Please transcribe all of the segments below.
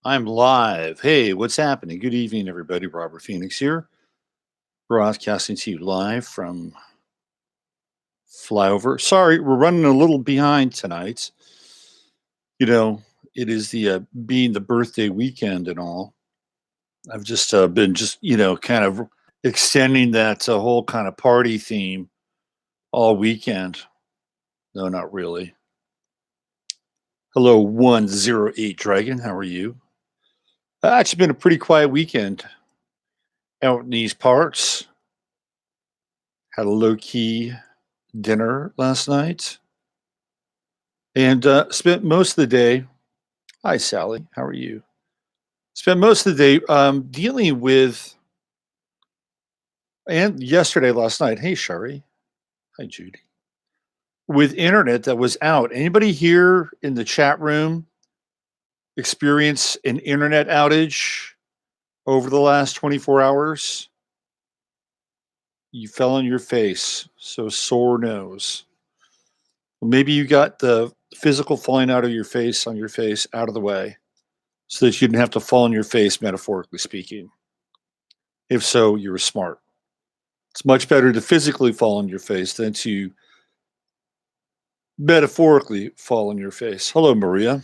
I'm live. Hey, what's happening? Good evening, everybody. Robert Phoenix here, broadcasting to you live from Flyover. Sorry, we're running a little behind tonight. You know, it is the being the birthday weekend and all. I've just been kind of extending that whole kind of party theme all weekend. No, not really. Hello, 108 Dragon. How are you? It's been a pretty quiet weekend out in these parts. Had a low key dinner last night and spent most of the day. Hi, Sally. How are you? Spent most of the day dealing with, and yesterday, last night. Hey, Sherry. Hi, Judy. With internet that was out. Anybody here in the chat room experience an internet outage over the last 24 hours? You fell on your face, so sore nose. Maybe you got the physical falling out of your face on your face out of the way so that you didn't have to fall on your face, metaphorically speaking. If so, you were smart. It's much better to physically fall on your face than to metaphorically fall on your face. Hello, Maria.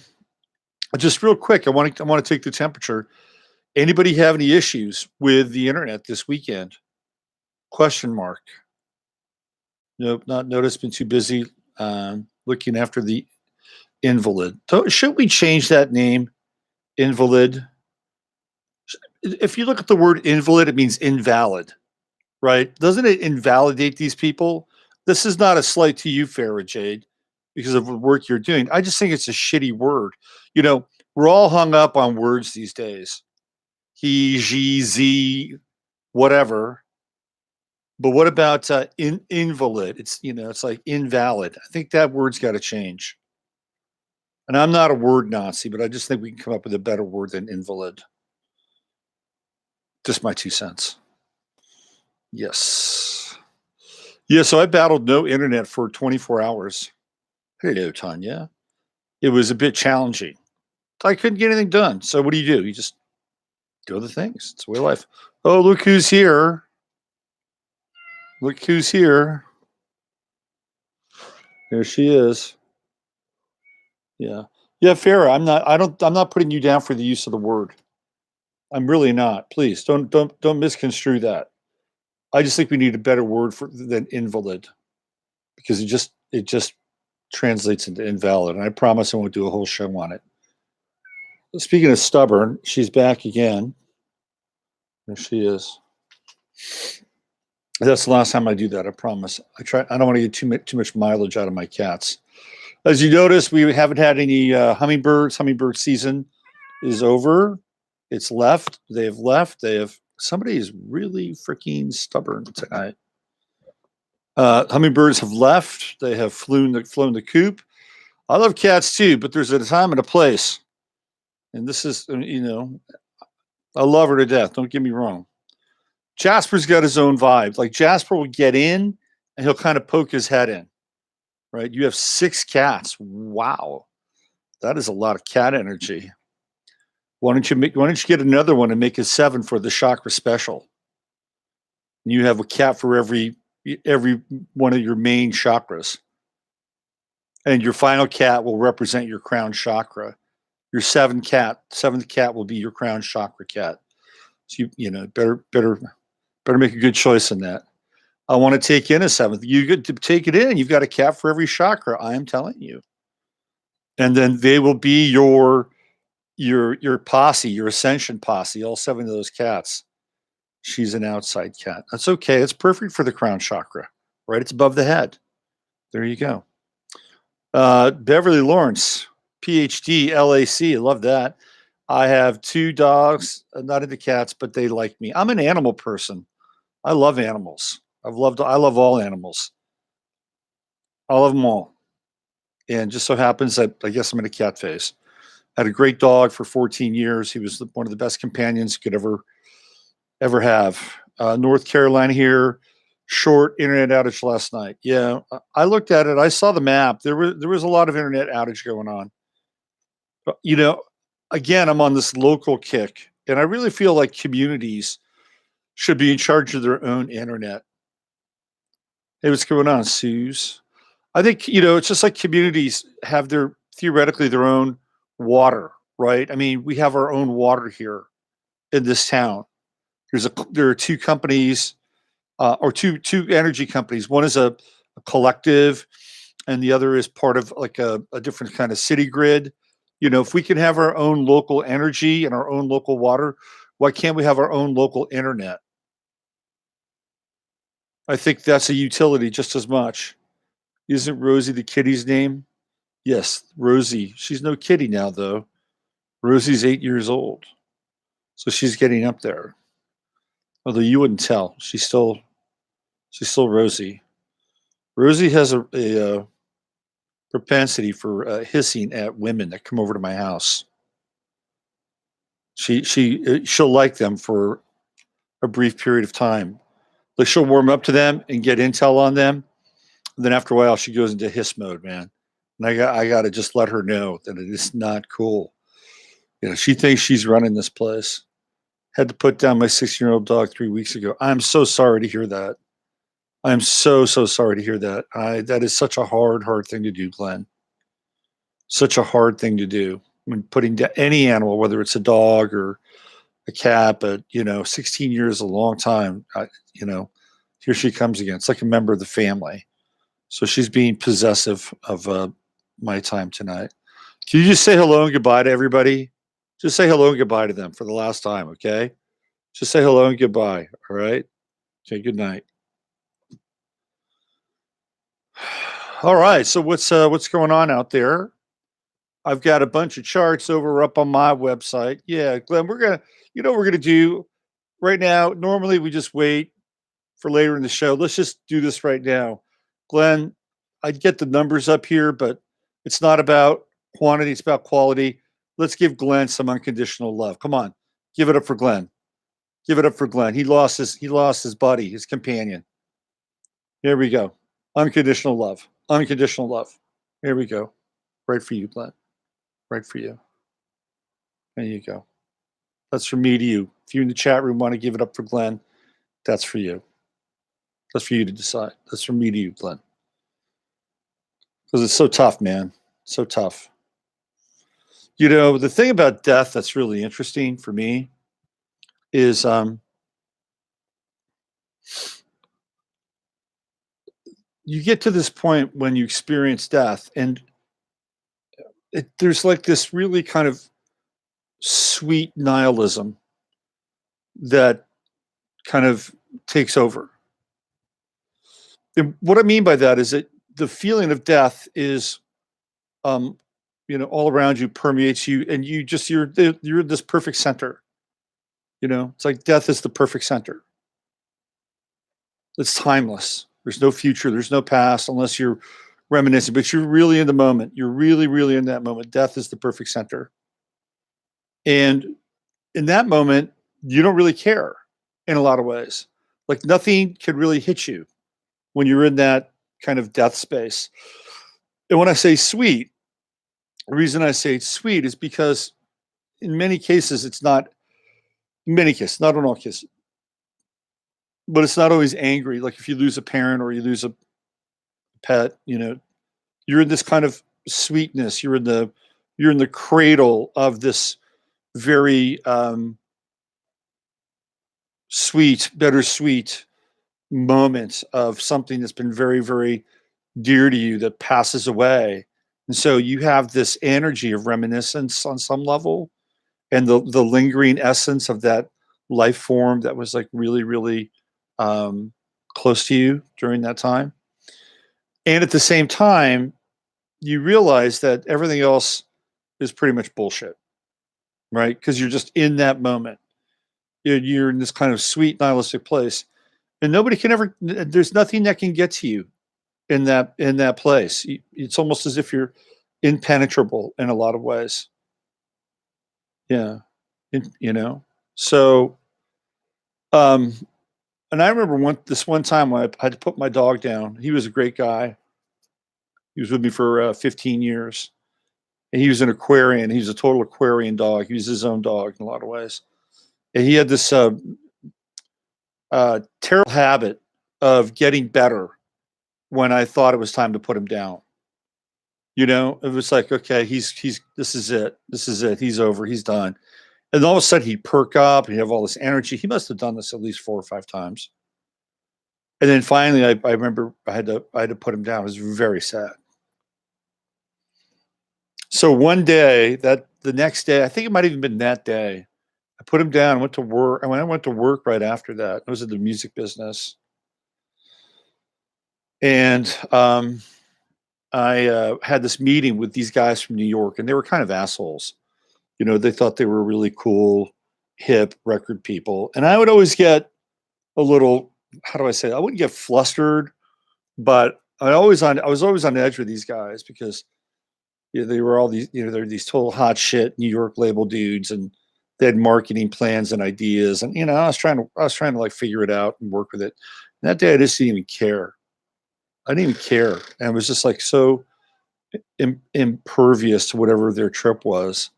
Just real quick, I want to take the temperature. Anybody have any issues with the internet this weekend? Question mark. Nope, not noticed. Been too busy looking after the invalid. So should we change that name? Invalid. If you look at the word invalid, it means invalid, right? Doesn't it invalidate these people? This is not a slight to you, Farah Jade, because of the work you're doing. I just think it's a shitty word. You know, we're all hung up on words these days. He, she, z, whatever. But what about invalid? It's like invalid. I think that word's got to change. And I'm not a word Nazi, but I just think we can come up with a better word than invalid. Just my 2 cents. Yes. Yeah, so I battled no internet for 24 hours. Hello, Tanya. It was a bit challenging. I couldn't get anything done. So what do? You just do other things. It's the way of life. Oh, look who's here. Look who's here. There she is. Yeah. Yeah, Farah, I'm not putting you down for the use of the word. I'm really not. Please don't misconstrue that. I just think we need a better word than invalid, because it just translates into invalid. And I promise I won't do a whole show on it. Speaking of stubborn, she's back again. There she is. That's the last time I do that. I promise. I don't want to get too much mileage out of my cats. As you notice, we haven't had any hummingbirds. Hummingbird season is over. It's left. They have left. Somebody is really freaking stubborn tonight. Hummingbirds have left. They have flown the coop. I love cats too, but there's a time and a place. And this is, I love her to death. Don't get me wrong. Jasper's got his own vibe. Like, Jasper will get in and he'll kind of poke his head in, right? You have 6 cats. Wow. That is a lot of cat energy. Why don't you get another one and make it 7 for the chakra special? And you have a cat for every one of your main chakras. And your final cat will represent your crown chakra. Your 7th cat will be your crown chakra cat. So you better make a good choice in that. I want to take in a 7th. You get to take it in. You've got a cat for every chakra. I am telling you. And then they will be your posse, your ascension posse. All 7 of those cats. She's an outside cat. That's okay. It's perfect for the crown chakra, right? It's above the head. There you go. Beverly Lawrence, PhD, LAC. I love that. I have 2 dogs, not into cats, but they like me. I'm an animal person. I love animals. I love all animals. I love them all. And just so happens that I guess I'm in a cat phase. I had a great dog for 14 years. He was one of the best companions you could ever have. North Carolina here, short internet outage last night. Yeah, I looked at it. I saw the map. There was a lot of internet outage going on. again, I'm on this local kick, and I really feel like communities should be in charge of their own internet. Hey, what's going on, Suze? I think, it's just like communities have theoretically their own water, right? I mean, we have our own water here in this town. There are two companies, or two energy companies. One is a collective, and the other is part of like a different kind of city grid. If we can have our own local energy and our own local water, why can't we have our own local internet? I think that's a utility just as much. Isn't Rosie the kitty's name? Yes, Rosie. She's no kitty now, though. Rosie's 8 years old, so she's getting up there. Although you wouldn't tell, she's still Rosie. Rosie has a propensity for hissing at women that come over to my house. She'll like them for a brief period of time. Like she'll warm up to them and get intel on them. And then after a while, she goes into hiss mode, man. And I got to just let her know that it is not cool. She thinks she's running this place. Had to put down my 16-year-old dog 3 weeks ago. I'm so sorry to hear that. I'm so sorry to hear that. That is such a hard thing to do, Glenn. Such a hard thing to do when putting down any animal, whether it's a dog or a cat. But 16 years is a long time. Here she comes again. It's like a member of the family. So she's being possessive of my time tonight. Can you just say hello and goodbye to everybody? Just say hello and goodbye to them for the last time, okay? Just say hello and goodbye, all right? Okay, good night. All right, so what's going on out there? I've got a bunch of charts up on my website. Yeah, Glenn, we're gonna do right now. Normally we just wait for later in the show. Let's just do this right now. Glenn, I'd get the numbers up here, but it's not about quantity, it's about quality. Let's give Glenn some unconditional love. Come on, give it up for Glenn. Give it up for Glenn. He lost his buddy, his companion. Here we go. Unconditional love. Unconditional love. Here we go. Right for you, Glenn. Right for you. There you go. That's from me to you. If you in the chat room want to give it up for Glenn, that's for you. That's for you to decide. That's from me to you, Glenn. Because it's so tough, man. So tough. The thing about death that's really interesting for me is you get to this point when you experience death, and there's like this really kind of sweet nihilism that kind of takes over. And what I mean by that is that the feeling of death is all around you, permeates you, and you're this perfect center. It's like death is the perfect center. It's timeless. There's no future, there's no past unless you're reminiscing, but you're really in the moment. You're really, really in that moment. Death is the perfect center. And in that moment, you don't really care in a lot of ways. Like nothing can really hit you when you're in that kind of death space. And when I say sweet, the reason I say it's sweet is because in many cases, not in all cases, but it's not always angry. Like if you lose a parent or you lose a pet, you're in this kind of sweetness. You're in the cradle of this very sweet, bittersweet moment of something that's been very, very dear to you that passes away. And so you have this energy of reminiscence on some level, and the lingering essence of that life form that was like really, really close to you during that time. And at the same time, you realize that everything else is pretty much bullshit, right? Because you're just in that moment. You're in this kind of sweet nihilistic place, and there's nothing that can get to you in that place. It's almost as if you're impenetrable in a lot of ways. Yeah. So, and I remember this one time when I had to put my dog down. He was a great guy. He was with me for 15 years. And he was an Aquarian. He was a total Aquarian dog. He was his own dog in a lot of ways. And he had this terrible habit of getting better when I thought it was time to put him down. You know, it was like, okay, he's this is it. This is it. He's over. He's done. And all of a sudden he'd perk up and he'd have all this energy. He must have done this at least 4 or 5 times. And then finally I remember I had to put him down. It was very sad. So one day, the next day, I think it might have even been that day, I put him down, went to work. And when I went to work right after that, I was in the music business. And I had this meeting with these guys from New York, and they were kind of assholes. You know, they thought they were really cool, hip record people. And I would always get a little, how do I say it? I wouldn't get flustered, but I was always on edge with these guys because they were all these, they're these total hot shit New York label dudes, and they had marketing plans and ideas. And I was trying to like figure it out and work with it. And that day I just didn't even care. I didn't even care. And I was just like so impervious to whatever their trip was.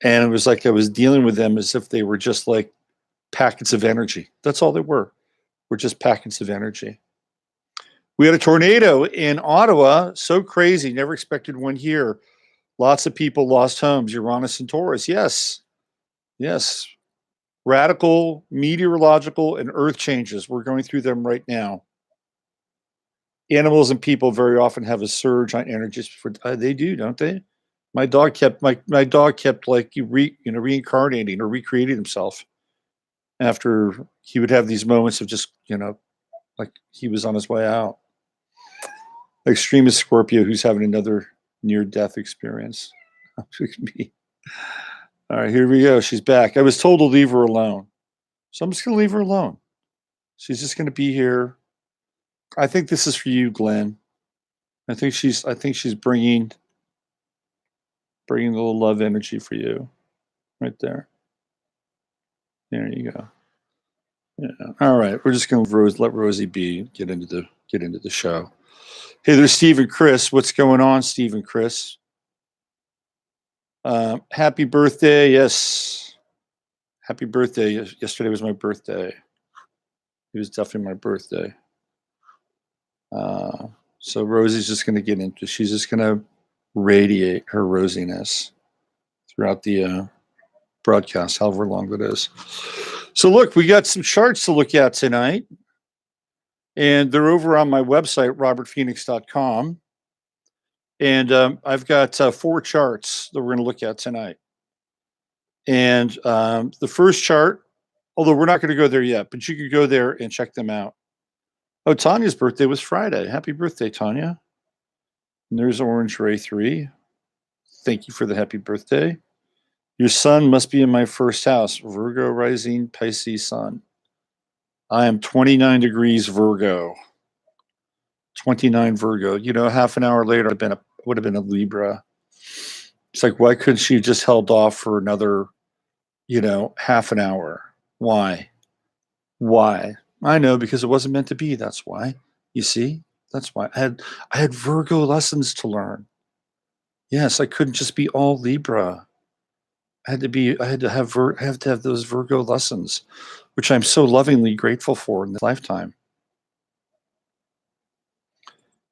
And it was like I was dealing with them as if they were just like packets of energy. That's all they were. We're just packets of energy. We had a tornado in Ottawa. So crazy. Never expected one here. Lots of people lost homes. Uranus and Taurus. Yes. Yes. Radical meteorological and earth changes. We're going through them right now. Animals and people very often have a surge on energies. They do, don't they? My dog kept like reincarnating or recreating himself after he would have these moments of just like he was on his way out. Extremist Scorpio who's having another near-death experience. All right, here we go. She's back. I was told to leave her alone, so I'm just going to leave her alone. She's just going to be here. I think this is for you, Glenn. I think she's bringing a little love energy for you, right there. There you go. Yeah. All right, we're just going to let Rosie B get into the show. Hey, there's Steve and Chris. What's going on, Steve and Chris? Happy birthday. Yes. Happy birthday. Yesterday was my birthday. It was definitely my birthday. So Rosie's just going to get into, she's just going to radiate her rosiness throughout the broadcast, however long that is. So look, we got some charts to look at tonight. And they're over on my website, robertphoenix.com. And I've got 4 charts that we're going to look at tonight. And the first chart, although we're not going to go there yet, but you can go there and check them out. Oh, Tanya's birthday was Friday. Happy birthday, Tanya. And there's Orange Ray 3. Thank you for the happy birthday. Your sun must be in my first house, Virgo rising, Pisces sun. I am 29 degrees Virgo. 29 Virgo. Half an hour later, I would have been a Libra. It's like, why couldn't she just held off for another, half an hour? Why? I know, because it wasn't meant to be. That's why. You see? That's why. I had Virgo lessons to learn. Yes, I couldn't just be all Libra. I had to have those Virgo lessons, which I'm so lovingly grateful for in this lifetime.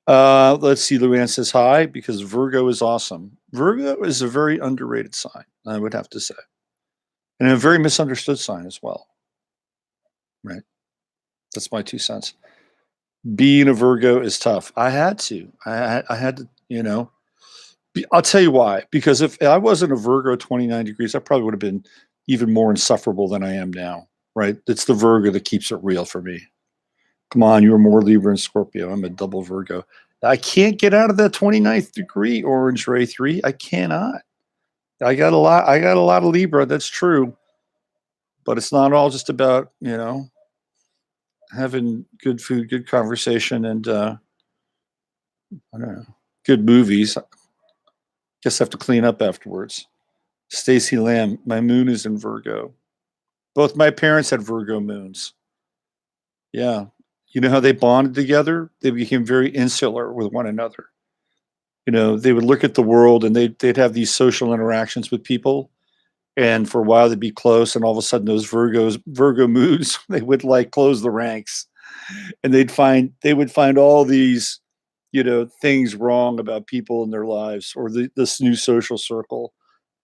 Let's see. Luann says hi, because Virgo is awesome. Virgo is a very underrated sign, I would have to say, and a very misunderstood sign as well. Right. That's my 2 cents. Being a Virgo is tough. I had to. I had to. I'll tell you why. Because if I wasn't a Virgo 29 degrees, I probably would have been even more insufferable than I am now. Right. It's the Virgo that keeps it real for me. Come on, you were more Libra and Scorpio. I'm a double Virgo. I can't get out of that 29th degree Orange Ray 3. I cannot. I got a lot of Libra. That's true. But it's not all just about, having good food, good conversation, and I don't know, good movies. Guess I have to clean up afterwards. Stacy Lamb, my moon is in Virgo. Both my parents had Virgo moons. Yeah. You know how they bonded together? They became very insular with one another. They would look at the world and they'd have these social interactions with people. And for a while they'd be close, and all of a sudden those Virgo moods, they would like close the ranks, and they would find all these, things wrong about people in their lives or this new social circle,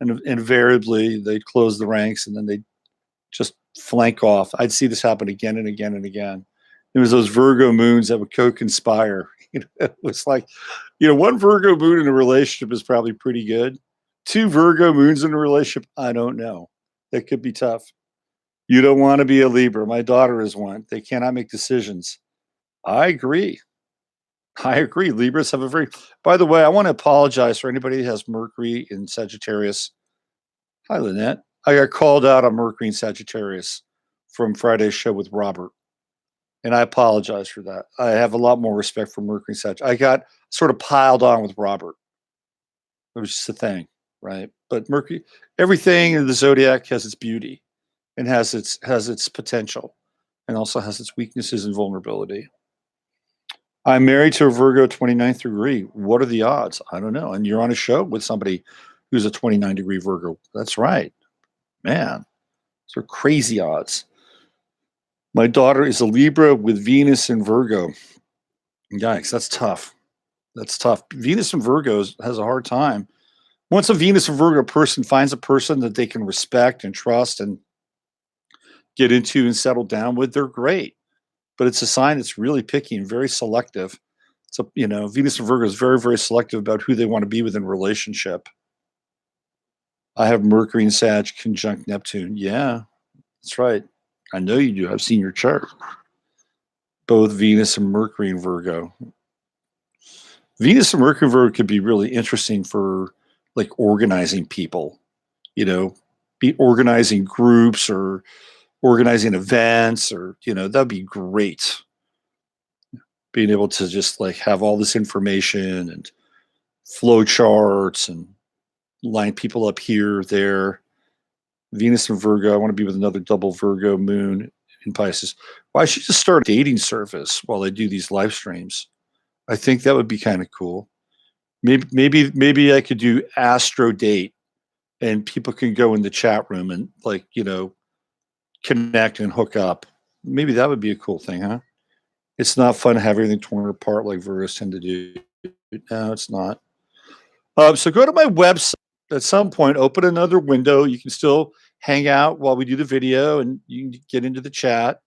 and invariably they'd close the ranks, and then they'd just flank off. I'd see this happen again and again and again. It was those Virgo moons that would co-conspire. It was like, one Virgo moon in a relationship is probably pretty good. Two Virgo moons in a relationship, I don't know. That could be tough. You don't want to be a Libra. My daughter is one. They cannot make decisions. I agree. Libras have a very, by the way, I want to apologize for anybody that has Mercury in Sagittarius. Hi, Lynette. I got called out on Mercury in Sagittarius from Friday's show with Robert. And I apologize for that. I have a lot more respect for Mercury and Sagittarius. I got sort of piled on with Robert. It was just a thing, right? But Mercury, everything in the zodiac has its beauty and has its potential, and also has its weaknesses and vulnerability. I'm married to a Virgo 29th degree. What are the odds? I don't know. And you're on a show with somebody who's a 29-degree Virgo. That's right. Man, those are crazy odds. My daughter is a Libra with Venus in Virgo. Yikes, that's tough. That's tough. Venus in Virgo has a hard time. Once a Venus in Virgo person finds a person that they can respect and trust and get into and settle down with, they're great. But it's a sign that's really picky and very selective. So, Venus in Virgo is very, very selective about who they want to be with in a relationship. I have Mercury and Sag conjunct Neptune. Yeah, that's right. I know you do. I've seen your chart. Both Venus and Mercury in Virgo. Venus and Mercury in Virgo could be really interesting for like organizing people, be organizing groups or organizing events, or, that'd be great. Being able to just like have all this information and flow charts and line people up here, there. Venus and Virgo. I want to be with another double Virgo moon in Pisces. Well, I should just start a dating service while I do these live streams. I think that would be kind of cool. Maybe I could do Astro Date, and people can go in the chat room and connect and hook up. Maybe that would be a cool thing, huh? It's not fun to have everything torn apart like Virgos tend to do. No, it's not. So go to my website at some point, open another window. You can still hang out while we do the video, and you can get into the chat.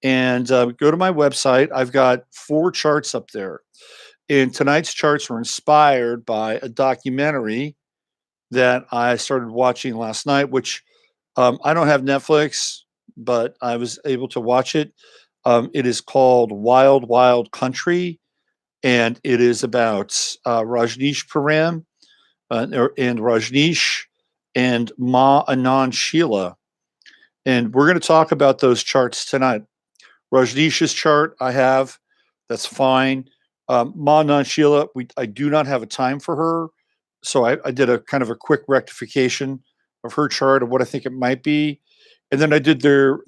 And go to my website. I've got 4 charts up there. And tonight's charts were inspired by a documentary that I started watching last night, which I don't have Netflix, but I was able to watch it. It is called Wild Wild Country, and it is about Rajneeshpuram and Rajneesh and Ma Anand Sheela. And we're going to talk about those charts tonight. Rajneesh's chart I have, that's fine. Ma Anand Sheela, I do not have a time for her. So I did a kind of a quick rectification of her chart of what I think it might be. And then I did their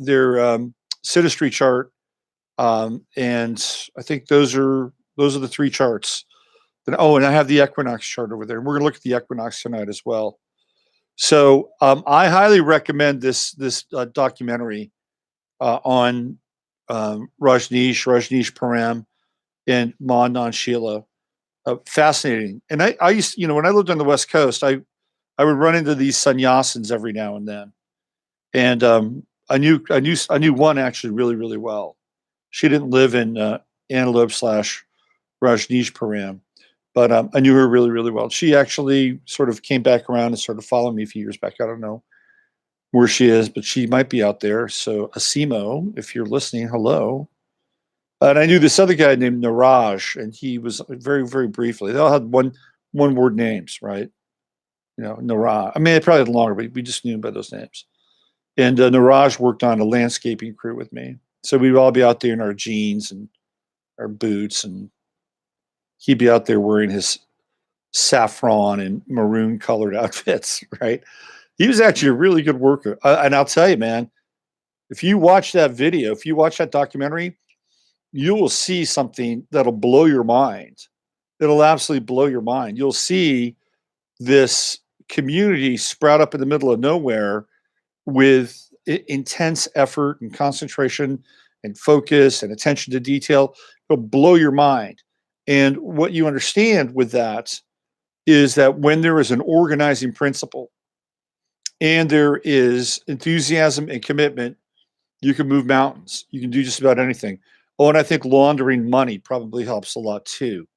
Synastry chart. And I think those are the 3 charts. Then, and I have the equinox chart over there. And we're going to look at the equinox tonight as well. So I highly recommend this documentary on Rajneeshpuram and Ma Anand Sheela. Fascinating. And I used, when I lived on the West Coast, I would run into these sannyasins every now and then. And I knew one actually really, really well. She didn't live in Antelope / Rajneeshpuram, but I knew her really, really well. She actually sort of came back around and started following me a few years back. I don't know where she is, but she might be out there. So Asimo, if you're listening, hello. And I knew this other guy named Niraj, and he was very, very briefly. They all had one word names, right? Niraj. I mean, they probably had longer, but we just knew him by those names. And Niraj worked on a landscaping crew with me. So we'd all be out there in our jeans and our boots, and he'd be out there wearing his saffron and maroon colored outfits, right? He was actually a really good worker. And I'll tell you, man, if you watch that video, if you watch that documentary, you will see something that'll blow your mind It'll absolutely blow your mind. You'll see this community sprout up in the middle of nowhere with intense effort and concentration and focus and attention to detail. It'll blow your mind. And what you understand with that is that when there is an organizing principle and there is enthusiasm and commitment, you can move mountains. You can do just about anything. Oh, and I think laundering money probably helps a lot too.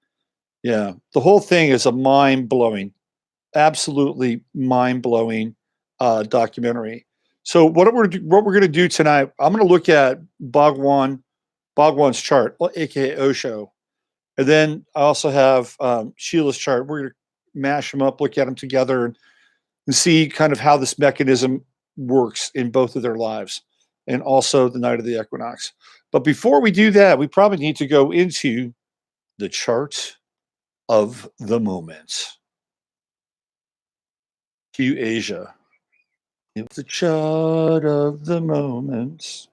Yeah. The whole thing is a mind blowing, absolutely mind blowing documentary. So what we're going to do tonight, I'm going to look at Bhagwan's chart, aka Osho, and then I also have Sheila's chart. We're going to mash them up, look at them together, and see kind of how this mechanism works in both of their lives, and also the night of the equinox. But before we do that, we probably need to go into the chart of the moment. Cue Asia. It's the chart of the moment.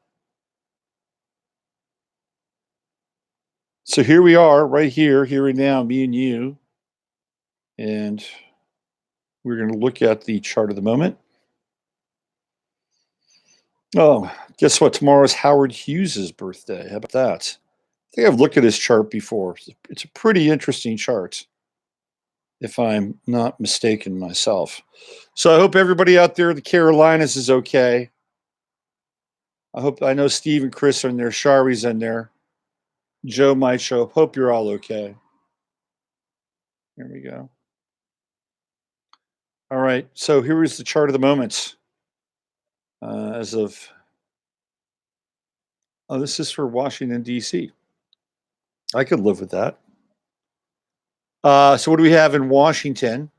So here we are, right here and now, me and you. And we're going to look at the chart of the moment. Oh, guess what? Tomorrow is Howard Hughes's birthday. How about that? I think I've looked at his chart before. It's a pretty interesting chart, if I'm not mistaken myself. So I hope everybody out there in the Carolinas is okay. I know Steve and Chris are in there. Shari's in there. Joe might show up. Hope you're all okay. Here we go. All right. So here is the chart of the moments. As of, this is for Washington, D.C. I could live with that. So what do we have in Washington?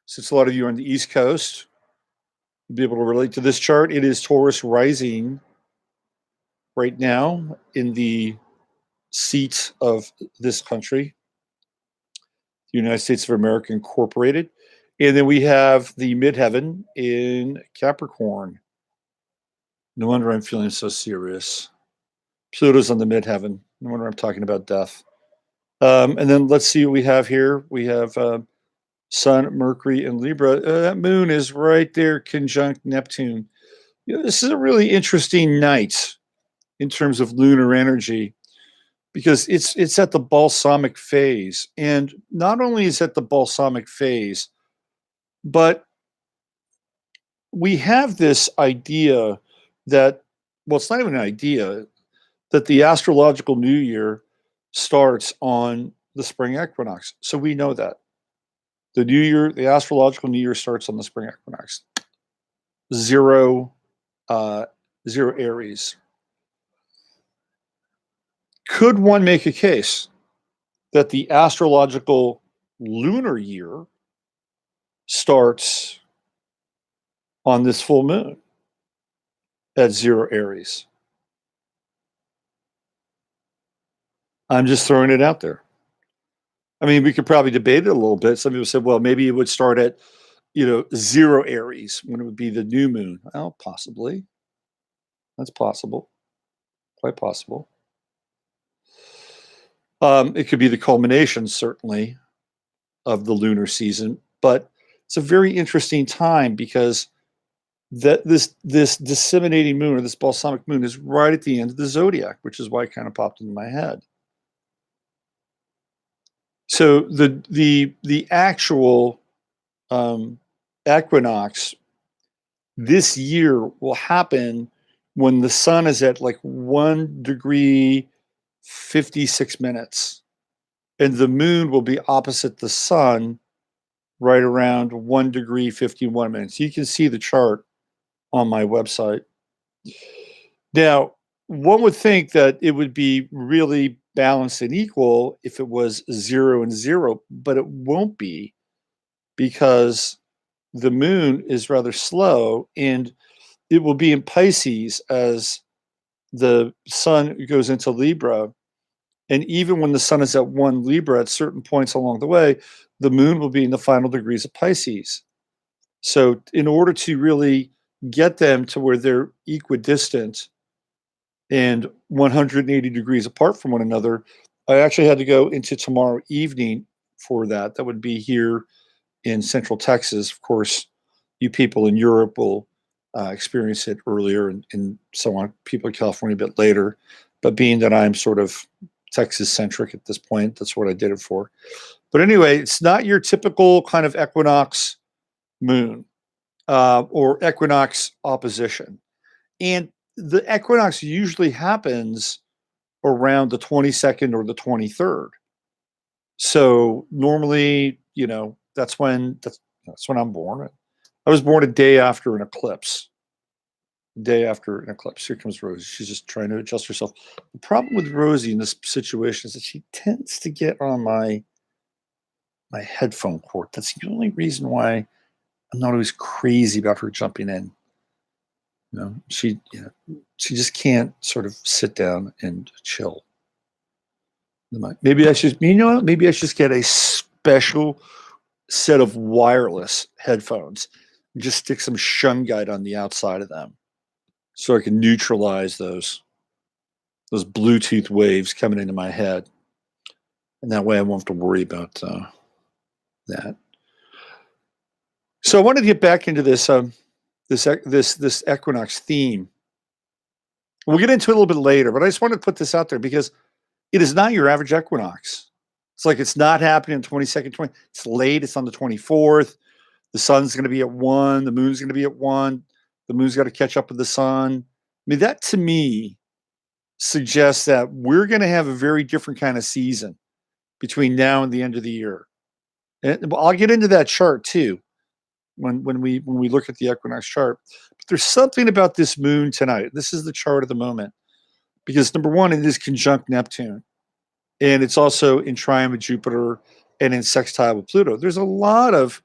Since a lot of you are on the East Coast, you'll be able to relate to this chart. It is Taurus rising right now in the seat of this country, the United States of America Incorporated. And then we have the midheaven in Capricorn. No wonder I'm feeling so serious. Pluto's on the midheaven. No wonder I'm talking about death. And then let's see what we have here. We have Sun, Mercury, and Libra. That moon is right there, conjunct Neptune. This is a really interesting night in terms of lunar energy, because it's at the balsamic phase. And not only is it the balsamic phase, but we have this idea that, well, it's not even an idea, that the astrological new year starts on the spring equinox. So we know that. The new year, the astrological new year starts on the spring equinox. Zero Aries. Could one make a case that the astrological lunar year starts on this full moon at 0 Aries? I'm just throwing it out there. I mean, we could probably debate it a little bit. Some people said, well, maybe it would start at, 0 Aries when it would be the new moon. Well, possibly. That's possible. Quite possible. It could be the culmination, certainly, of the lunar season, but it's a very interesting time because this disseminating moon, or this balsamic moon, is right at the end of the zodiac, which is why it kind of popped into my head. So the actual equinox this year will happen when the sun is at like 1 degree 56 minutes, and the moon will be opposite the sun right around 1 degree 51 minutes. You can see the chart on my website. Now, one would think that it would be really balanced and equal if it was 0 and 0, but it won't be, because the moon is rather slow, and it will be in Pisces as the sun goes into Libra. And even when the sun is at 1 Libra, at certain points along the way, the moon will be in the final degrees of Pisces. So in order to really get them to where they're equidistant and 180 degrees apart from one another, I actually had to go into tomorrow evening for that. That would be here in Central Texas. Of course, you people in Europe will experience it earlier, and so on. People in California a bit later. But being that I'm sort of Texas centric at this point, that's what I did it for. But anyway, it's not your typical kind of equinox moon or equinox opposition. And the equinox usually happens around the 22nd or the 23rd. So normally, that's when I'm born. I was born a day after an eclipse. Day after an eclipse. Here comes Rosie. She's just trying to adjust herself. The problem with Rosie in this situation is that she tends to get on my headphone cord. That's the only reason why I'm not always crazy about her jumping in. She just can't sort of sit down and chill. Maybe I should, maybe I should just get a special set of wireless headphones and just stick some shungite on the outside of them so I can neutralize those Bluetooth waves coming into my head. And that way I won't have to worry about that. So I wanted to get back into this equinox theme. We'll get into it a little bit later, but I just wanted to put this out there because it is not your average equinox. It's like it's not happening on 22nd, it's late. It's on the 24th. The sun's going to be at 1. The moon's going to be at 1. The moon's got to catch up with the sun. I mean, that to me suggests that we're going to have a very different kind of season between now and the end of the year. And I'll get into that chart too when we look at the equinox chart. But there's something about this moon tonight. This is the chart of the moment. Because number one, it is conjunct Neptune. And it's also in trine with Jupiter and in sextile with Pluto. There's a lot of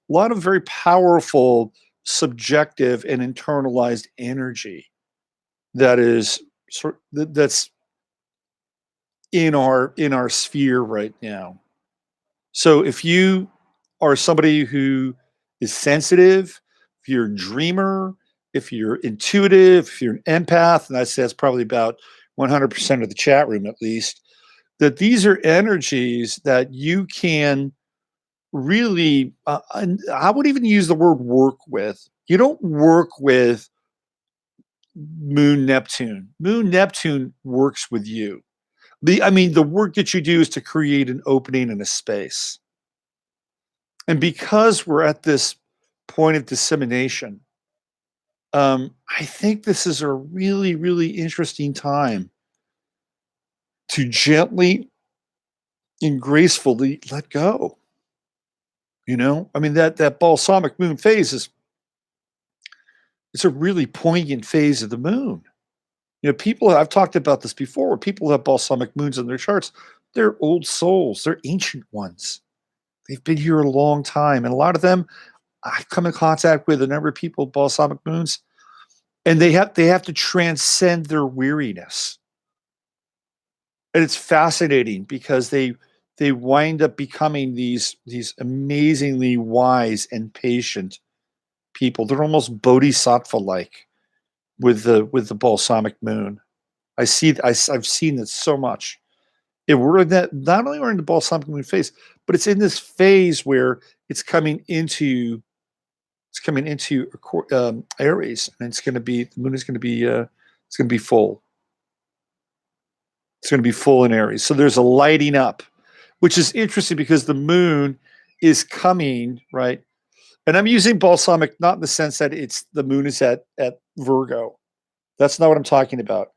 very powerful subjective and internalized energy that's in our sphere right now. So if you are somebody who is sensitive, if you're a dreamer, if you're intuitive, if you're an empath, and I'd say that's probably about 100% of the chat room at least, that these are energies that you can really, I would even use the word work with. You don't work with Moon Neptune. Moon Neptune works with you. The work that you do is to create an opening in a space. And because we're at this point of dissemination, I think this is a really, really interesting time to gently and gracefully let go. That balsamic moon phase it's a really poignant phase of the moon. I've talked about this before, where people who have balsamic moons in their charts, they're old souls, they're ancient ones. They've been here a long time. And a lot of them, I come in contact with a number of people with balsamic moons, and they have to transcend their weariness. And it's fascinating because they wind up becoming these amazingly wise and patient people. They're almost bodhisattva-like with the balsamic moon. I've seen it so much. We're in that, not only we're in the balsamic moon phase, but it's in this phase where it's coming into Aries, and the moon is going to be it's going to be full. It's going to be full in Aries. So there's a lighting up, which is interesting because the moon is coming, right? And I'm using balsamic not in the sense that the moon is at Virgo. That's not what I'm talking about.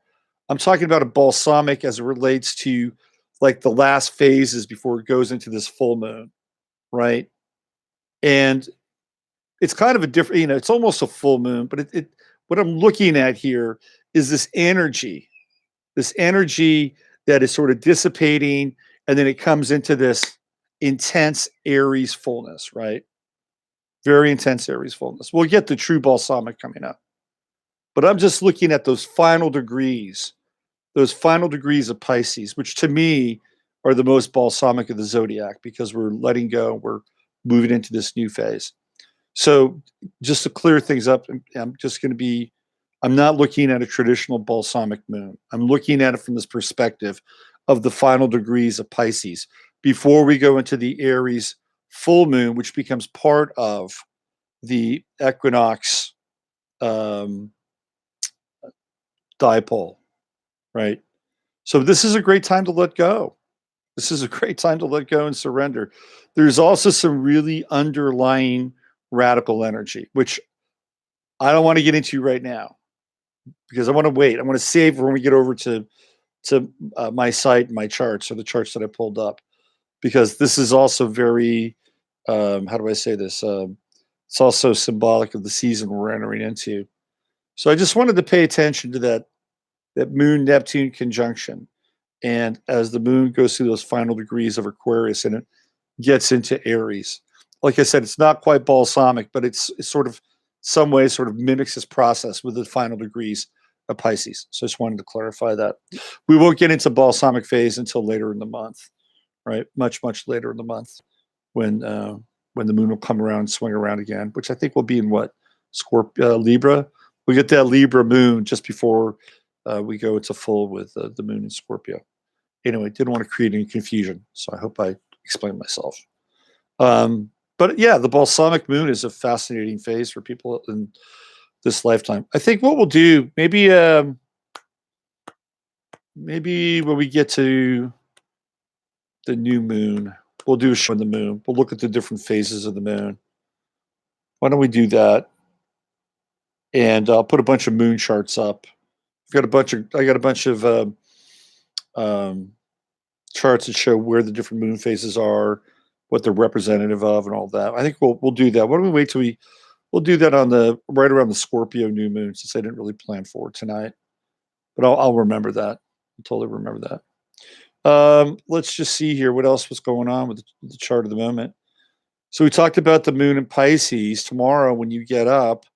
I'm talking about a balsamic as it relates to like the last phases before it goes into this full moon, right? And it's kind of a different, it's almost a full moon, but what I'm looking at here is this energy that is sort of dissipating, and then it comes into this intense Aries fullness, right? Very intense Aries fullness. We'll get the true balsamic coming up. But I'm just looking at those final degrees of Pisces, which to me are the most balsamic of the zodiac because we're letting go, we're moving into this new phase. So just to clear things up, I'm not looking at a traditional balsamic moon. I'm looking at it from this perspective of the final degrees of Pisces before we go into the Aries full moon, which becomes part of the equinox dipole, right? So this is a great time to let go. This is a great time to let go and surrender. There's also some really underlying radical energy, which I don't want to get into right now because I want to wait. I want to save when we get over to my site and my charts, or the charts that I pulled up, because this is also very, how do I say this? It's also symbolic of the season we're entering into. So I just wanted to pay attention to that Moon Neptune conjunction, and as the moon goes through those final degrees of Aquarius and it gets into Aries, like I said, it's not quite balsamic, but it's sort of some way sort of mimics this process with the final degrees of Pisces. So I just wanted to clarify that. We won't get into balsamic phase until later in the month, right? Much later in the month, when the moon will come around and swing around again, which I think will be in what, Libra. We get that Libra moon just before we go into full with the moon in Scorpio. Anyway, didn't want to create any confusion, so I hope I explained myself. But yeah, the balsamic moon is a fascinating phase for people in this lifetime. I think what we'll do, maybe when we get to the new moon, we'll do a show on the moon. We'll look at the different phases of the moon. Why don't we do that? And I'll put a bunch of moon charts up. I got a bunch of charts that show where the different moon phases are, what they're representative of, and all that. I think we'll do that. Why don't we wait till we'll do that on right around the Scorpio new moon, since I didn't really plan for it tonight. But I'll remember that. I'll totally remember that. Let's just see here what else was going on with the chart of the moment. So we talked about the moon in Pisces. Tomorrow, when you get up,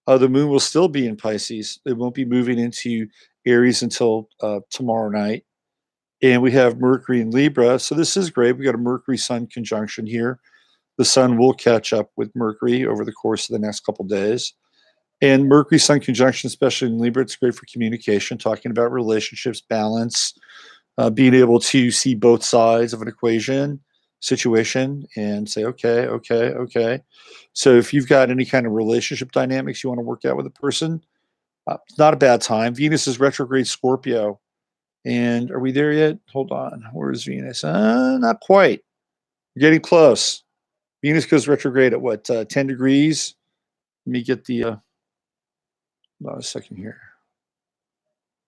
the moon will still be in Pisces. It won't be moving into Aries until tomorrow night. And we have Mercury in Libra. So this is great. We got a Mercury-Sun conjunction here. The Sun will catch up with Mercury over the course of the next couple of days. And Mercury-Sun conjunction, especially in Libra, it's great for communication, talking about relationships, balance, being able to see both sides of an equation, situation, and say, okay. So if you've got any kind of relationship dynamics you want to work out with a person, it's not a bad time. Venus is retrograde Scorpio. And are we there yet? Hold on. Where's Venus? Not quite. We're getting close. Venus goes retrograde at what, 10 degrees? Let me get the, hold on a second here.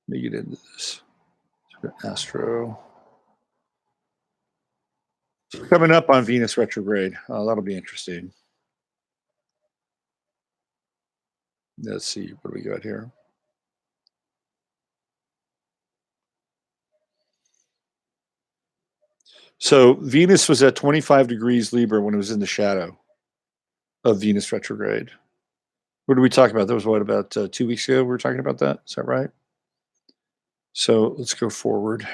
Let me get into this. Astro. So coming up on Venus retrograde. That'll be interesting. Let's see. What do we got here? So Venus was at 25 degrees Libra when it was in the shadow of Venus retrograde. What did we talk about? That was what, about 2 weeks ago we were talking about that? Is that right? So let's go forward.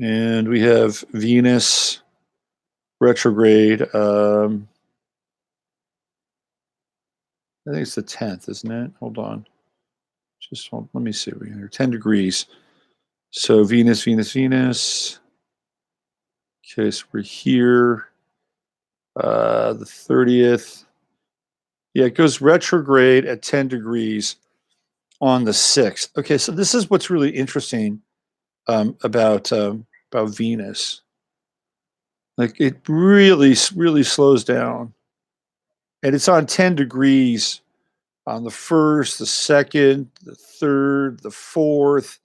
And we have Venus retrograde. I think it's the 10th, isn't it? Hold on. Let me see. We're 10 degrees. So Venus. Okay, so we're here. The 30th. Yeah, it goes retrograde at 10 degrees on the 6th. Okay, so this is what's really interesting about Venus. Like, it really slows down. And it's on 10 degrees on the 1st, the 2nd, the 3rd, the 4th,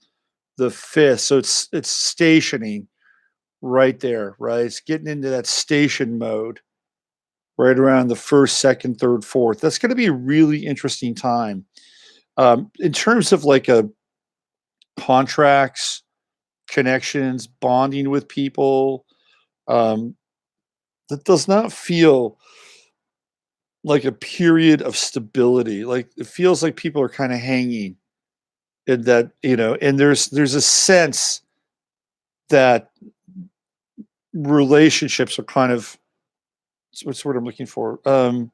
the 5th. So it's stationing right there, right? It's getting into that station mode right around the 1st, 2nd, 3rd, 4th. That's going to be a really interesting time. In terms of like contracts, connections, bonding with people, that does not feel like a period of stability. Like, it feels like people are kind of hanging in that, and there's a sense that relationships are kind of, what's the word I'm looking for? Kind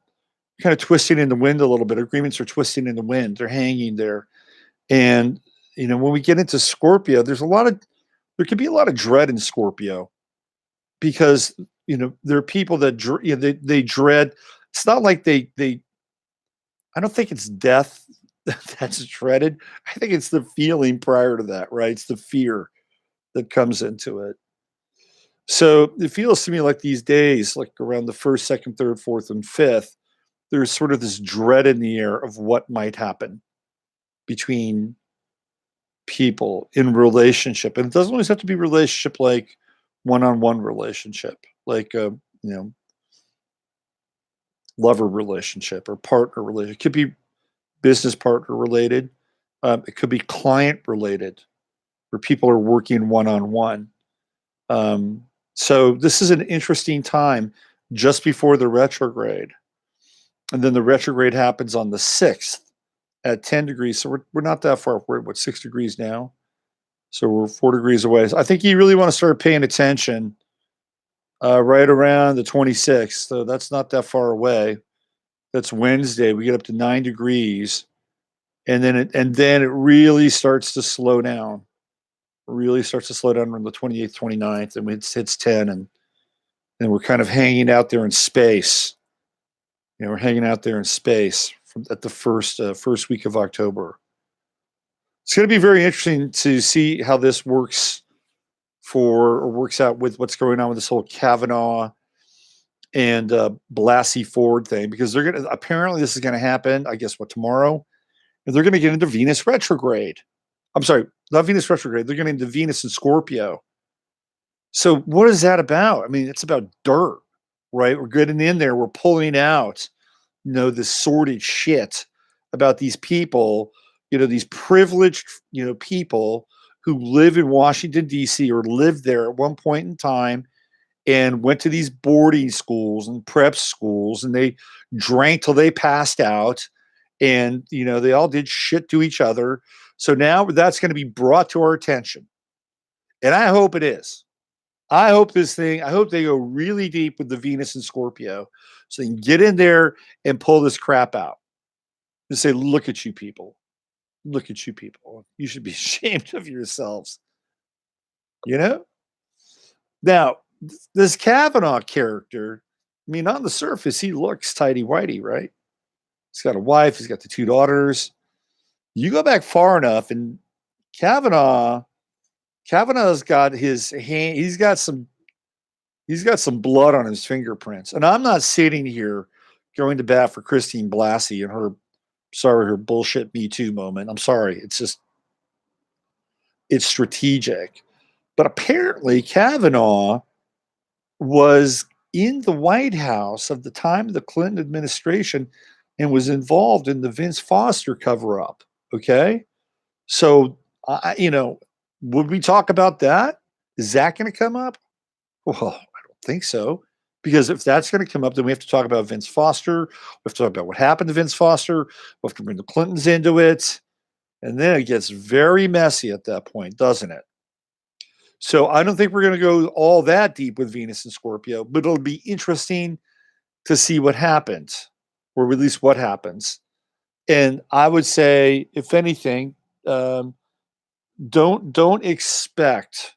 of twisting in the wind a little bit. Agreements are twisting in the wind. They're hanging there. And when we get into Scorpio, there could be a lot of dread in Scorpio because, there are people that, they dread. It's not like I don't think it's death that's dreaded. I think it's the feeling prior to that, right? It's the fear that comes into it. So it feels to me like these days, like around the first, second, third, fourth, and fifth, there's sort of this dread in the air of what might happen between people in relationship. And it doesn't always have to be relationship like one-on-one relationship, like lover relationship or partner relationship. It could be business partner related. It could be client related, where people are working one-on-one. So this is an interesting time just before the retrograde. And then the retrograde happens on the 6th at 10 degrees. So we're not that far. We're at 6 degrees now. So we're 4 degrees away. So I think you really want to start paying attention right around the 26th. So that's not that far away. That's Wednesday. We get up to 9 degrees. And then it really starts to slow down. Really starts to slow down on the 28th, 29th, and it hits 10, and we're kind of hanging out there in space. We're hanging out there in space at the first week of October. It's going to be very interesting to see how this works out with what's going on with this whole Kavanaugh and Blasey Ford thing, because apparently this is going to happen, I guess, tomorrow? And they're going to get into Venus retrograde. I'm sorry, not Venus retrograde. They're getting into Venus and Scorpio. So what is that about? I mean, it's about dirt, right? We're getting in there. We're pulling out, this sordid shit about these people, these privileged, people who live in Washington, D.C. or lived there at one point in time and went to these boarding schools and prep schools, and they drank till they passed out, and, they all did shit to each other. So now that's going to be brought to our attention. And I hope it is. I hope they go really deep with the Venus and Scorpio so they can get in there and pull this crap out. And say, look at you people. Look at you people. You should be ashamed of yourselves. Now, this Kavanaugh character, I mean, on the surface, he looks tighty-whitey, right? He's got a wife. He's got the 2 daughters. You go back far enough, and Kavanaugh's got his hand. He's got some blood on his fingerprints. And I'm not sitting here going to bat for Christine Blasey and her bullshit Me Too moment. I'm sorry. It's strategic. But apparently Kavanaugh was in the White House of the time of the Clinton administration and was involved in the Vince Foster cover-up. Okay. So, would we talk about that? Is that going to come up? Well, I don't think so. Because if that's going to come up, then we have to talk about Vince Foster. We have to talk about what happened to Vince Foster. We have to bring the Clintons into it. And then it gets very messy at that point, doesn't it? So I don't think we're going to go all that deep with Venus and Scorpio, but it'll be interesting to see what happens, or at least what happens. And I would say, if anything, don't expect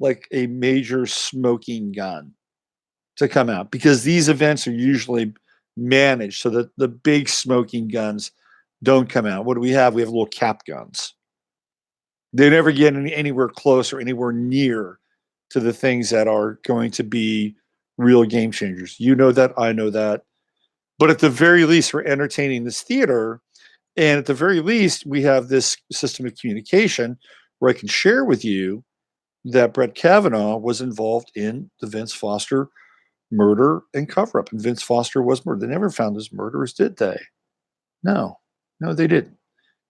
like a major smoking gun to come out, because these events are usually managed so that the big smoking guns don't come out. What do we have? We have little cap guns. They never get anywhere close or anywhere near to the things that are going to be real game changers. You know that, I know that. But at the very least, we're entertaining this theater. And at the very least, we have this system of communication where I can share with you that Brett Kavanaugh was involved in the Vince Foster murder and cover-up. And Vince Foster was murdered. They never found his murderers, did they? No, they didn't.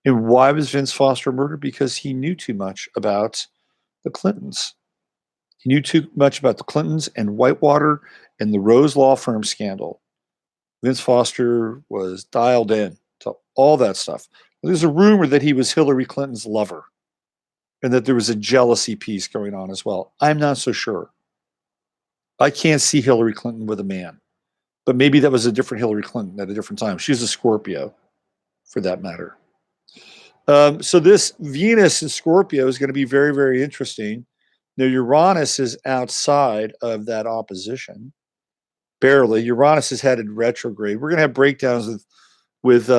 And why was Vince Foster murdered? Because he knew too much about the Clintons. He knew too much about the Clintons and Whitewater and the Rose Law Firm scandal. Vince Foster was dialed in to all that stuff. There's a rumor that he was Hillary Clinton's lover and that there was a jealousy piece going on as well. I'm not so sure. I can't see Hillary Clinton with a man, but maybe that was a different Hillary Clinton at a different time. She's a Scorpio, for that matter. So this Venus in Scorpio is going to be very, very interesting. Now, Uranus is outside of that opposition, barely. Uranus is headed retrograde. We're going to have breakdowns with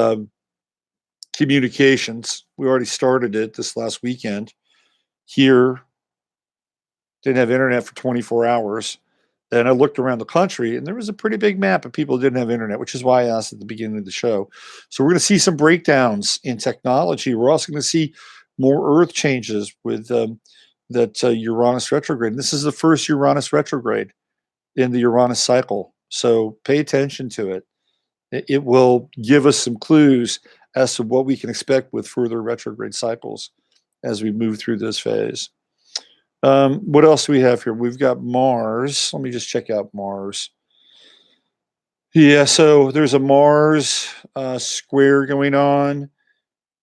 communications. We already started it this last weekend. Here, didn't have internet for 24 hours. And I looked around the country, and there was a pretty big map of people who didn't have internet, which is why I asked at the beginning of the show. So we're going to see some breakdowns in technology. We're also going to see more Earth changes with that Uranus retrograde. And this is the first Uranus retrograde in the Uranus cycle. So pay attention to it. It will give us some clues as to what we can expect with further retrograde cycles as we move through this phase. What else do we have here? We've got Mars. Let me just check out Mars. Yeah, so there's a Mars square going on,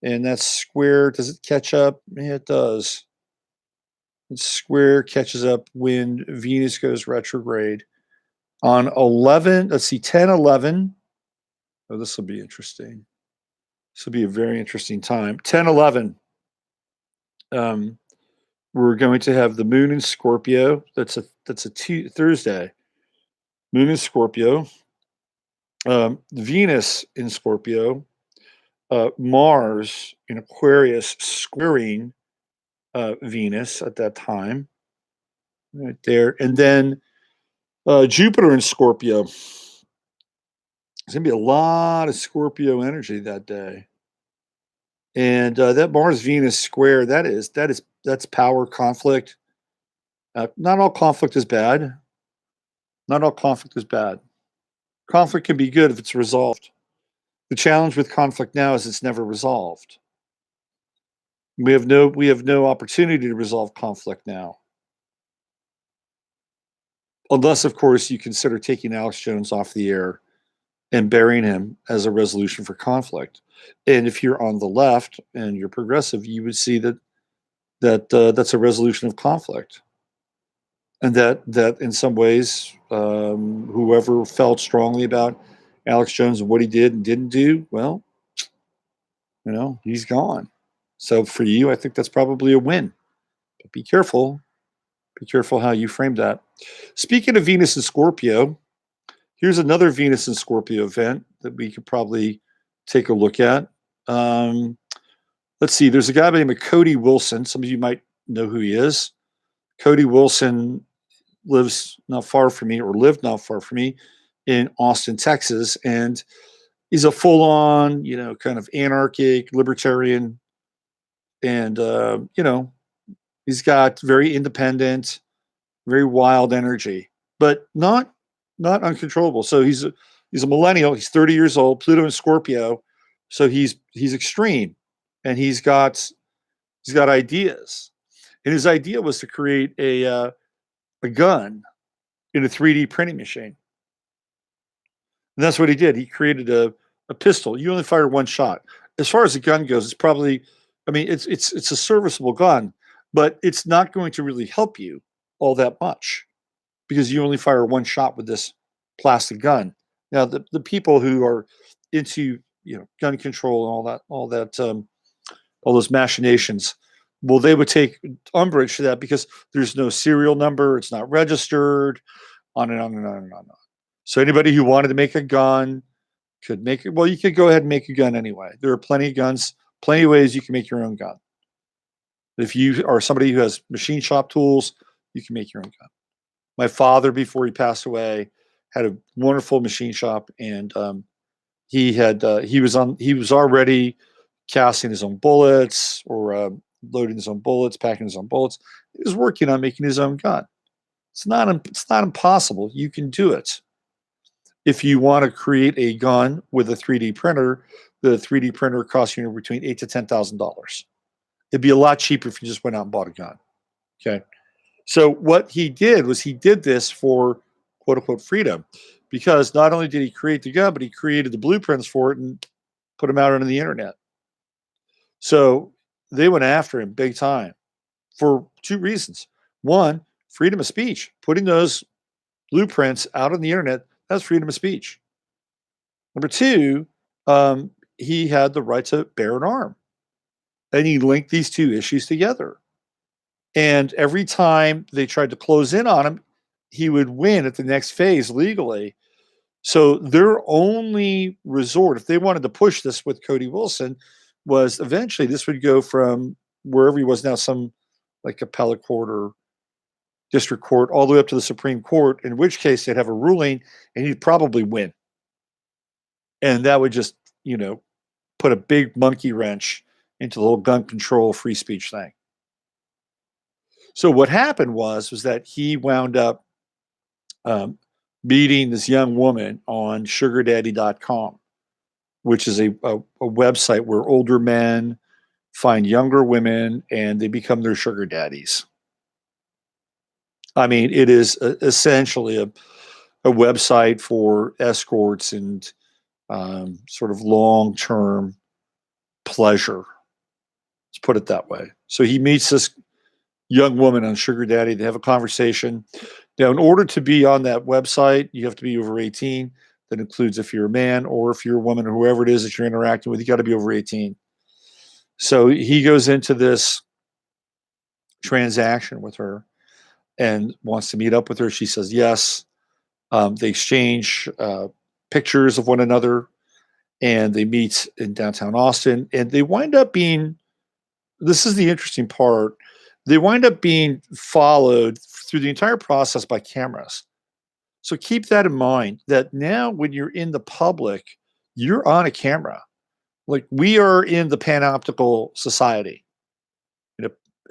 and that square, does it catch up? Yeah, it does. The square catches up when Venus goes retrograde on 11, let's see, 10, 11. Oh, this will be interesting. This will be a very interesting time. 10, 11. We're going to have the moon in Scorpio. That's a Thursday. Moon in Scorpio. Venus in Scorpio. Mars in Aquarius squaring Venus at that time. Right there. And then Jupiter in Scorpio. There's going to be a lot of Scorpio energy that day. And that Mars-Venus square, that's power conflict. Not all conflict is bad. Not all conflict is bad. Conflict can be good if it's resolved. The challenge with conflict now is it's never resolved. We have no opportunity to resolve conflict now. Unless, of course, you consider taking Alex Jones off the air and burying him as a resolution for conflict. And if you're on the left and you're progressive, you would see that that's a resolution of conflict. And that in some ways, whoever felt strongly about Alex Jones and what he did and didn't do, well, he's gone. So for you, I think that's probably a win. But be careful. Be careful how you frame that. Speaking of Venus and Scorpio, here's another Venus and Scorpio event that we could probably take a look at. Let's see. There's a guy by the name of Cody Wilson. Some of you might know who he is. Cody Wilson lives not far from me, or lived not far from me, in Austin, Texas, and he's a full-on, kind of anarchic libertarian, and he's got very independent, very wild energy, but not uncontrollable. So he's a millennial. He's 30 years old. Pluto in Scorpio, so he's extreme, and he's got ideas. And his idea was to create a gun in a 3D printing machine. And that's what he did. He created a pistol. You only fire one shot. As far as the gun goes, it's probably, it's a serviceable gun, but it's not going to really help you all that much because you only fire one shot with this plastic gun. Now, the people who are into gun control and all those machinations, well, they would take umbrage to that because there's no serial number, it's not registered, on and on and on and on and on. So anybody who wanted to make a gun could make it. Well, you could go ahead and make a gun anyway. There are plenty of guns, plenty of ways you can make your own gun. If you are somebody who has machine shop tools, you can make your own gun. My father, before he passed away, had a wonderful machine shop, and he was already casting his own bullets, or loading his own bullets, packing his own bullets. He was working on making his own gun. It's not impossible. You can do it. If you want to create a gun with a 3D printer, the 3D printer costs you between $8,000 to $10,000. It'd be a lot cheaper if you just went out and bought a gun. Okay. So what he did was he did this for quote unquote freedom, because not only did he create the gun, but he created the blueprints for it and put them out on the internet. So they went after him big time for two reasons. One, freedom of speech. Putting those blueprints out on the internet, that's freedom of speech. Number two, he had the right to bear an arm. And he linked these two issues together. And every time they tried to close in on him, he would win at the next phase legally. So their only resort, if they wanted to push this with Cody Wilson, was eventually this would go from wherever he was now, some like appellate court or district court, all the way up to the Supreme Court, in which case they'd have a ruling and he'd probably win. And that would just, put a big monkey wrench into the whole gun control, free speech thing. So what happened was that he wound up meeting this young woman on sugardaddy.com, which is a website where older men find younger women and they become their sugar daddies. I mean, it is essentially a website for escorts and sort of long-term pleasure. Let's put it that way. So he meets this young woman on Sugar Daddy. They have a conversation. Now, in order to be on that website, you have to be over 18. That includes if you're a man or if you're a woman or whoever it is that you're interacting with, you got to be over 18. So he goes into this transaction with her and wants to meet up with her. She says yes. They exchange pictures of one another, and they meet in downtown Austin. And they wind up being, this is the interesting part, they wind up being followed through the entire process by cameras. So keep that in mind, that now when you're in the public, you're on a camera. Like, we are in the panoptical society.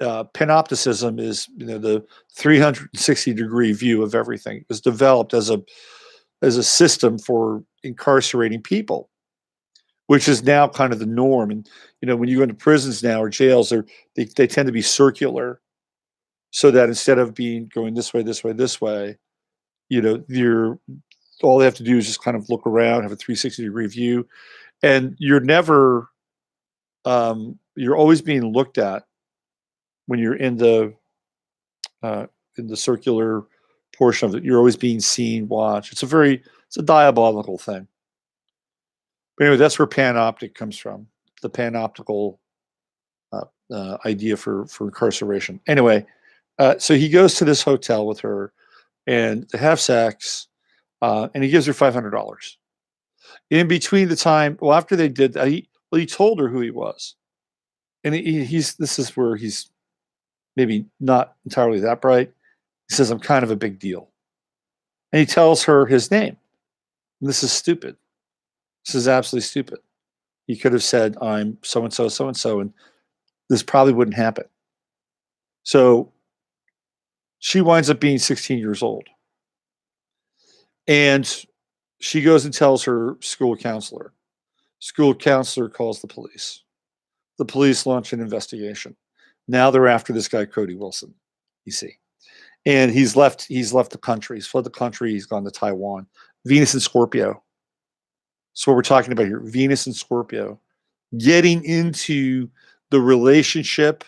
Panopticism is the 360-degree view of everything. It was developed as a system for incarcerating people, which is now kind of the norm. And when you go into prisons now or jails, they tend to be circular, so that instead of going this way, this way, this way, you're all they have to do is just kind of look around, have a 360-degree view, and you're never you're always being looked at when you're in the circular portion of it. You're always being seen, watched. It's a diabolical thing. But anyway, that's where panoptic comes from, the panoptical idea for incarceration. Anyway, so he goes to this hotel with her, and they have sex, and he gives her $500. In between the time, after they did that, he told her who he was, and this is where he's maybe not entirely that bright. He says, "I'm kind of a big deal," and he tells her his name. And this is stupid. This is absolutely stupid. He could have said, "I'm so and so, so and so," and this probably wouldn't happen. So she winds up being 16 years old. And she goes and tells her school counselor. School counselor calls the police. The police launch an investigation. Now they're after this guy, Cody Wilson, you see. And he's left the country. He's fled the country. He's gone to Taiwan. Venus and Scorpio. So what we're talking about here, Venus and Scorpio, getting into the relationship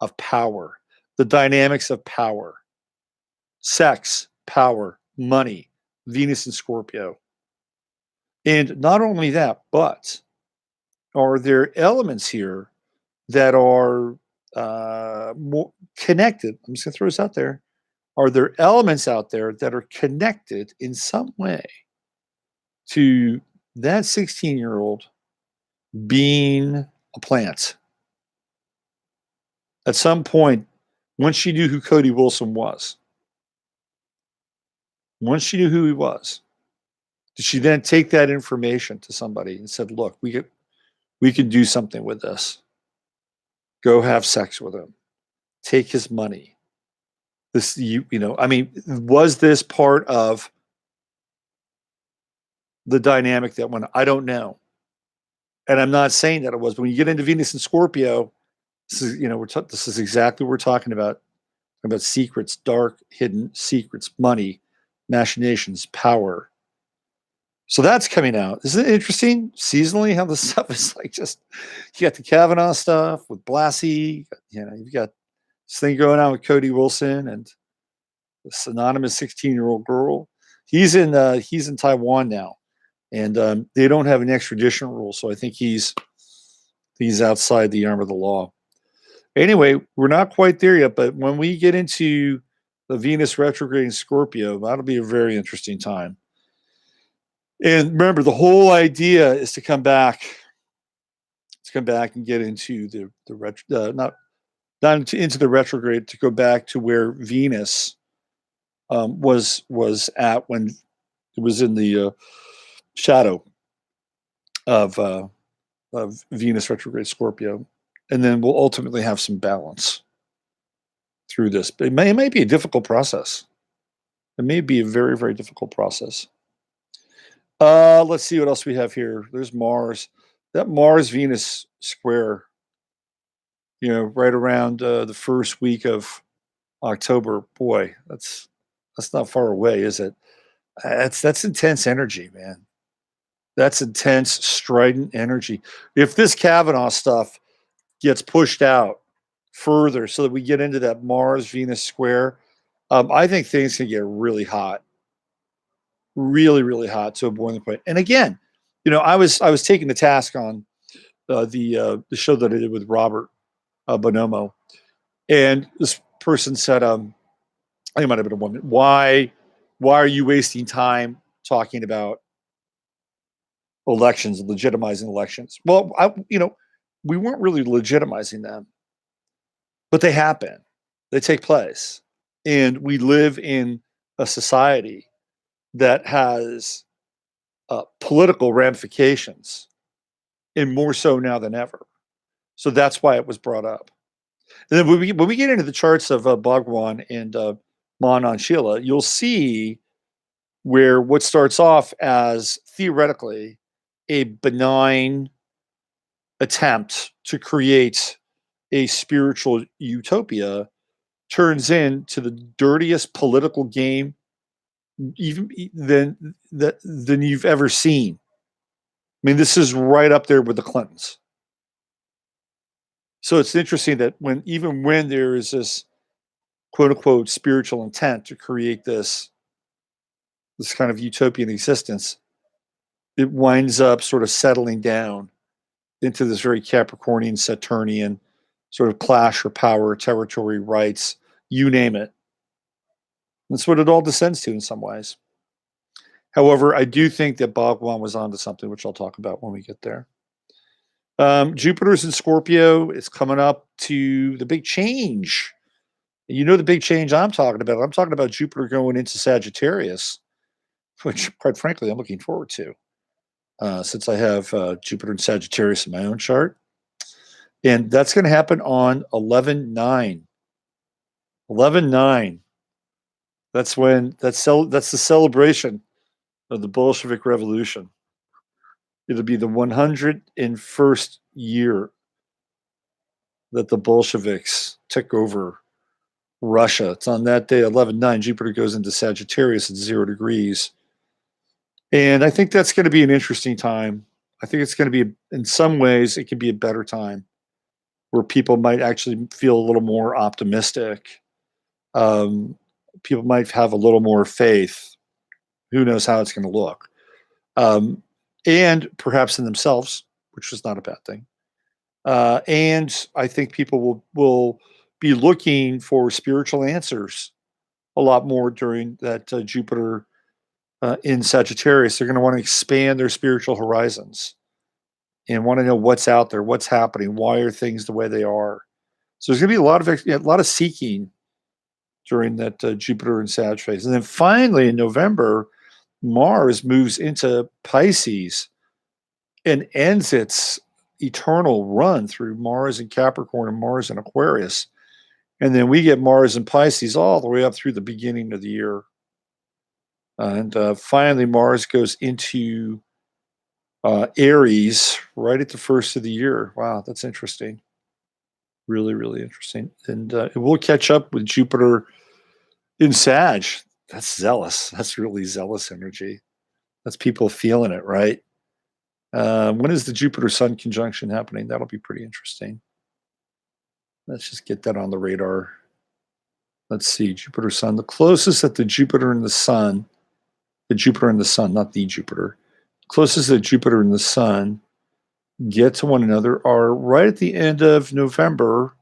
of power, the dynamics of power, sex, power, money, Venus and Scorpio. And not only that, but are there elements here that are more connected? I'm just going to throw this out there. Are there elements out there that are connected in some way to that 16-year-old being a plant? At some point, once she knew who Cody Wilson was, once she knew who he was, did she then take that information to somebody and said, "Look, we can do something with this. Go have sex with him. Take his money." Was this part of the dynamic that went? I don't know. And I'm not saying that it was, but when you get into Venus and Scorpio, this is, this is exactly what we're talking about secrets, dark, hidden secrets, money, machinations, power. So that's coming out. Isn't it interesting seasonally how this stuff is like just, you got the Kavanaugh stuff with Blassie, you've got this thing going on with Cody Wilson and this anonymous 16-year-old girl. He's in Taiwan now, and they don't have an extradition rule, so I think he's outside the arm of the law. Anyway, we're not quite there yet, but when we get into the Venus retrograde in Scorpio, that'll be a very interesting time. And remember, the whole idea is to come back. To come back and get into not into the retrograde, to go back to where Venus was at when it was in the shadow of Venus retrograde Scorpio, and then we'll ultimately have some balance through this. But it may be a difficult process. It may be a very, very difficult process. Let's see what else we have here. There's Mars. That Mars-Venus square, right around the first week of October. Boy, that's not far away, is it? That's intense energy, man. That's intense, strident energy. If this Kavanaugh stuff gets pushed out further so that we get into that Mars-Venus square, I think things can get really hot. Really, really hot to a boiling point. And again, I was taking the task on the show that I did with Robert Bonomo, and this person said, I think it might have been a woman, why are you wasting time talking about elections, legitimizing elections? Well, we weren't really legitimizing them, but they happen, they take place, and we live in a society that has political ramifications, and more so now than ever. So that's why it was brought up. And then when we get into the charts of Bhagwan and Ma Anand Sheela, you'll see where what starts off as theoretically a benign attempt to create a spiritual utopia turns into the dirtiest political game even than you've ever seen. I mean, this is right up there with the Clintons. So it's interesting that even when there is this quote unquote spiritual intent to create this kind of utopian existence, it winds up sort of settling down into this very Capricornian, Saturnian sort of clash for power, territory, rights, you name it. That's what it all descends to in some ways. However, I do think that Bhagwan was onto something, which I'll talk about when we get there. Jupiter's in Scorpio. It's coming up to the big change. You know the big change I'm talking about. I'm talking about Jupiter going into Sagittarius, which, quite frankly, I'm looking forward to, since I have Jupiter and Sagittarius in my own chart. And that's going to happen on 11/9. 11/9. That's the celebration of the Bolshevik Revolution. It'll be the 101st year that the Bolsheviks took over Russia. It's on that day, 11/9. Jupiter goes into Sagittarius at 0 degrees. And I think that's going to be an interesting time. I think it's going to be, in some ways, it could be a better time where people might actually feel a little more optimistic. People might have a little more faith. Who knows how it's going to look? And perhaps in themselves, which is not a bad thing. And I think people will be looking for spiritual answers a lot more during that Jupiter in Sagittarius. They're going to want to expand their spiritual horizons and want to know what's out there, what's happening, why are things the way they are. So there's going to be a lot of seeking during that Jupiter and Sag phase. And then finally in November, Mars moves into Pisces and ends its eternal run through Mars and Capricorn and Mars and Aquarius. And then we get Mars and Pisces all the way up through the beginning of the year. And finally, Mars goes into Aries right at the first of the year. Wow, that's interesting. Really, really interesting. And it will catch up with Jupiter in Sag. That's zealous. That's really zealous energy. That's people feeling it, right? When is the Jupiter-Sun conjunction happening? That'll be pretty interesting. Let's just get that on the radar. Let's see, Jupiter-Sun. The closest that the Jupiter and the Sun, not the Jupiter, closest that Jupiter and the Sun get to one another are right at the end of November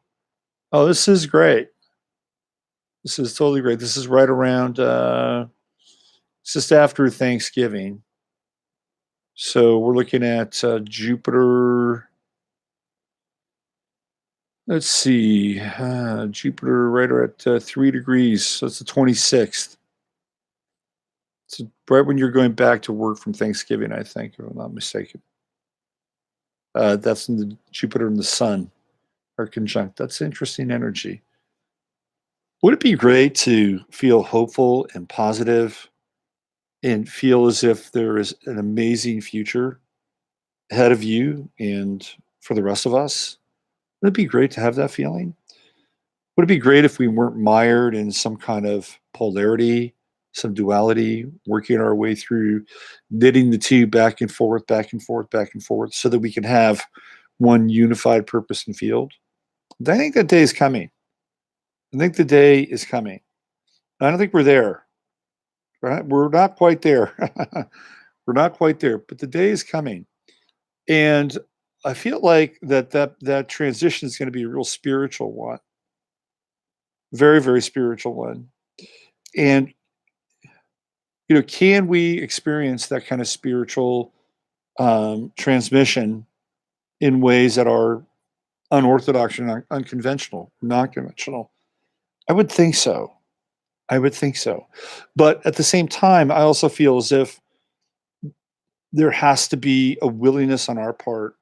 Oh, this is great. This is totally great. This is right around, it's just after Thanksgiving. So we're looking at Jupiter. Let's see, Jupiter right at 3 degrees. So it's the 26th. So right when you're going back to work from Thanksgiving, I think, if I'm not mistaken. That's in the Jupiter and the Sun are conjunct. That's interesting energy. Would it be great to feel hopeful and positive and feel as if there is an amazing future ahead of you and for the rest of us? Would it be great to have that feeling? Would it be great if we weren't mired in some kind of polarity, some duality, working our way through, knitting the two back and forth, back and forth, back and forth, so that we can have one unified purpose and field? I think that day is coming. I think the day is coming. I don't think we're there. Right? We're not quite there. We're not quite there, but the day is coming. And I feel like that transition is going to be a real spiritual one, very, very spiritual one. And can we experience that kind of spiritual transmission in ways that are unorthodox and unconventional, non conventional? I would think so. I would think so. But at the same time, I also feel as if there has to be a willingness on our part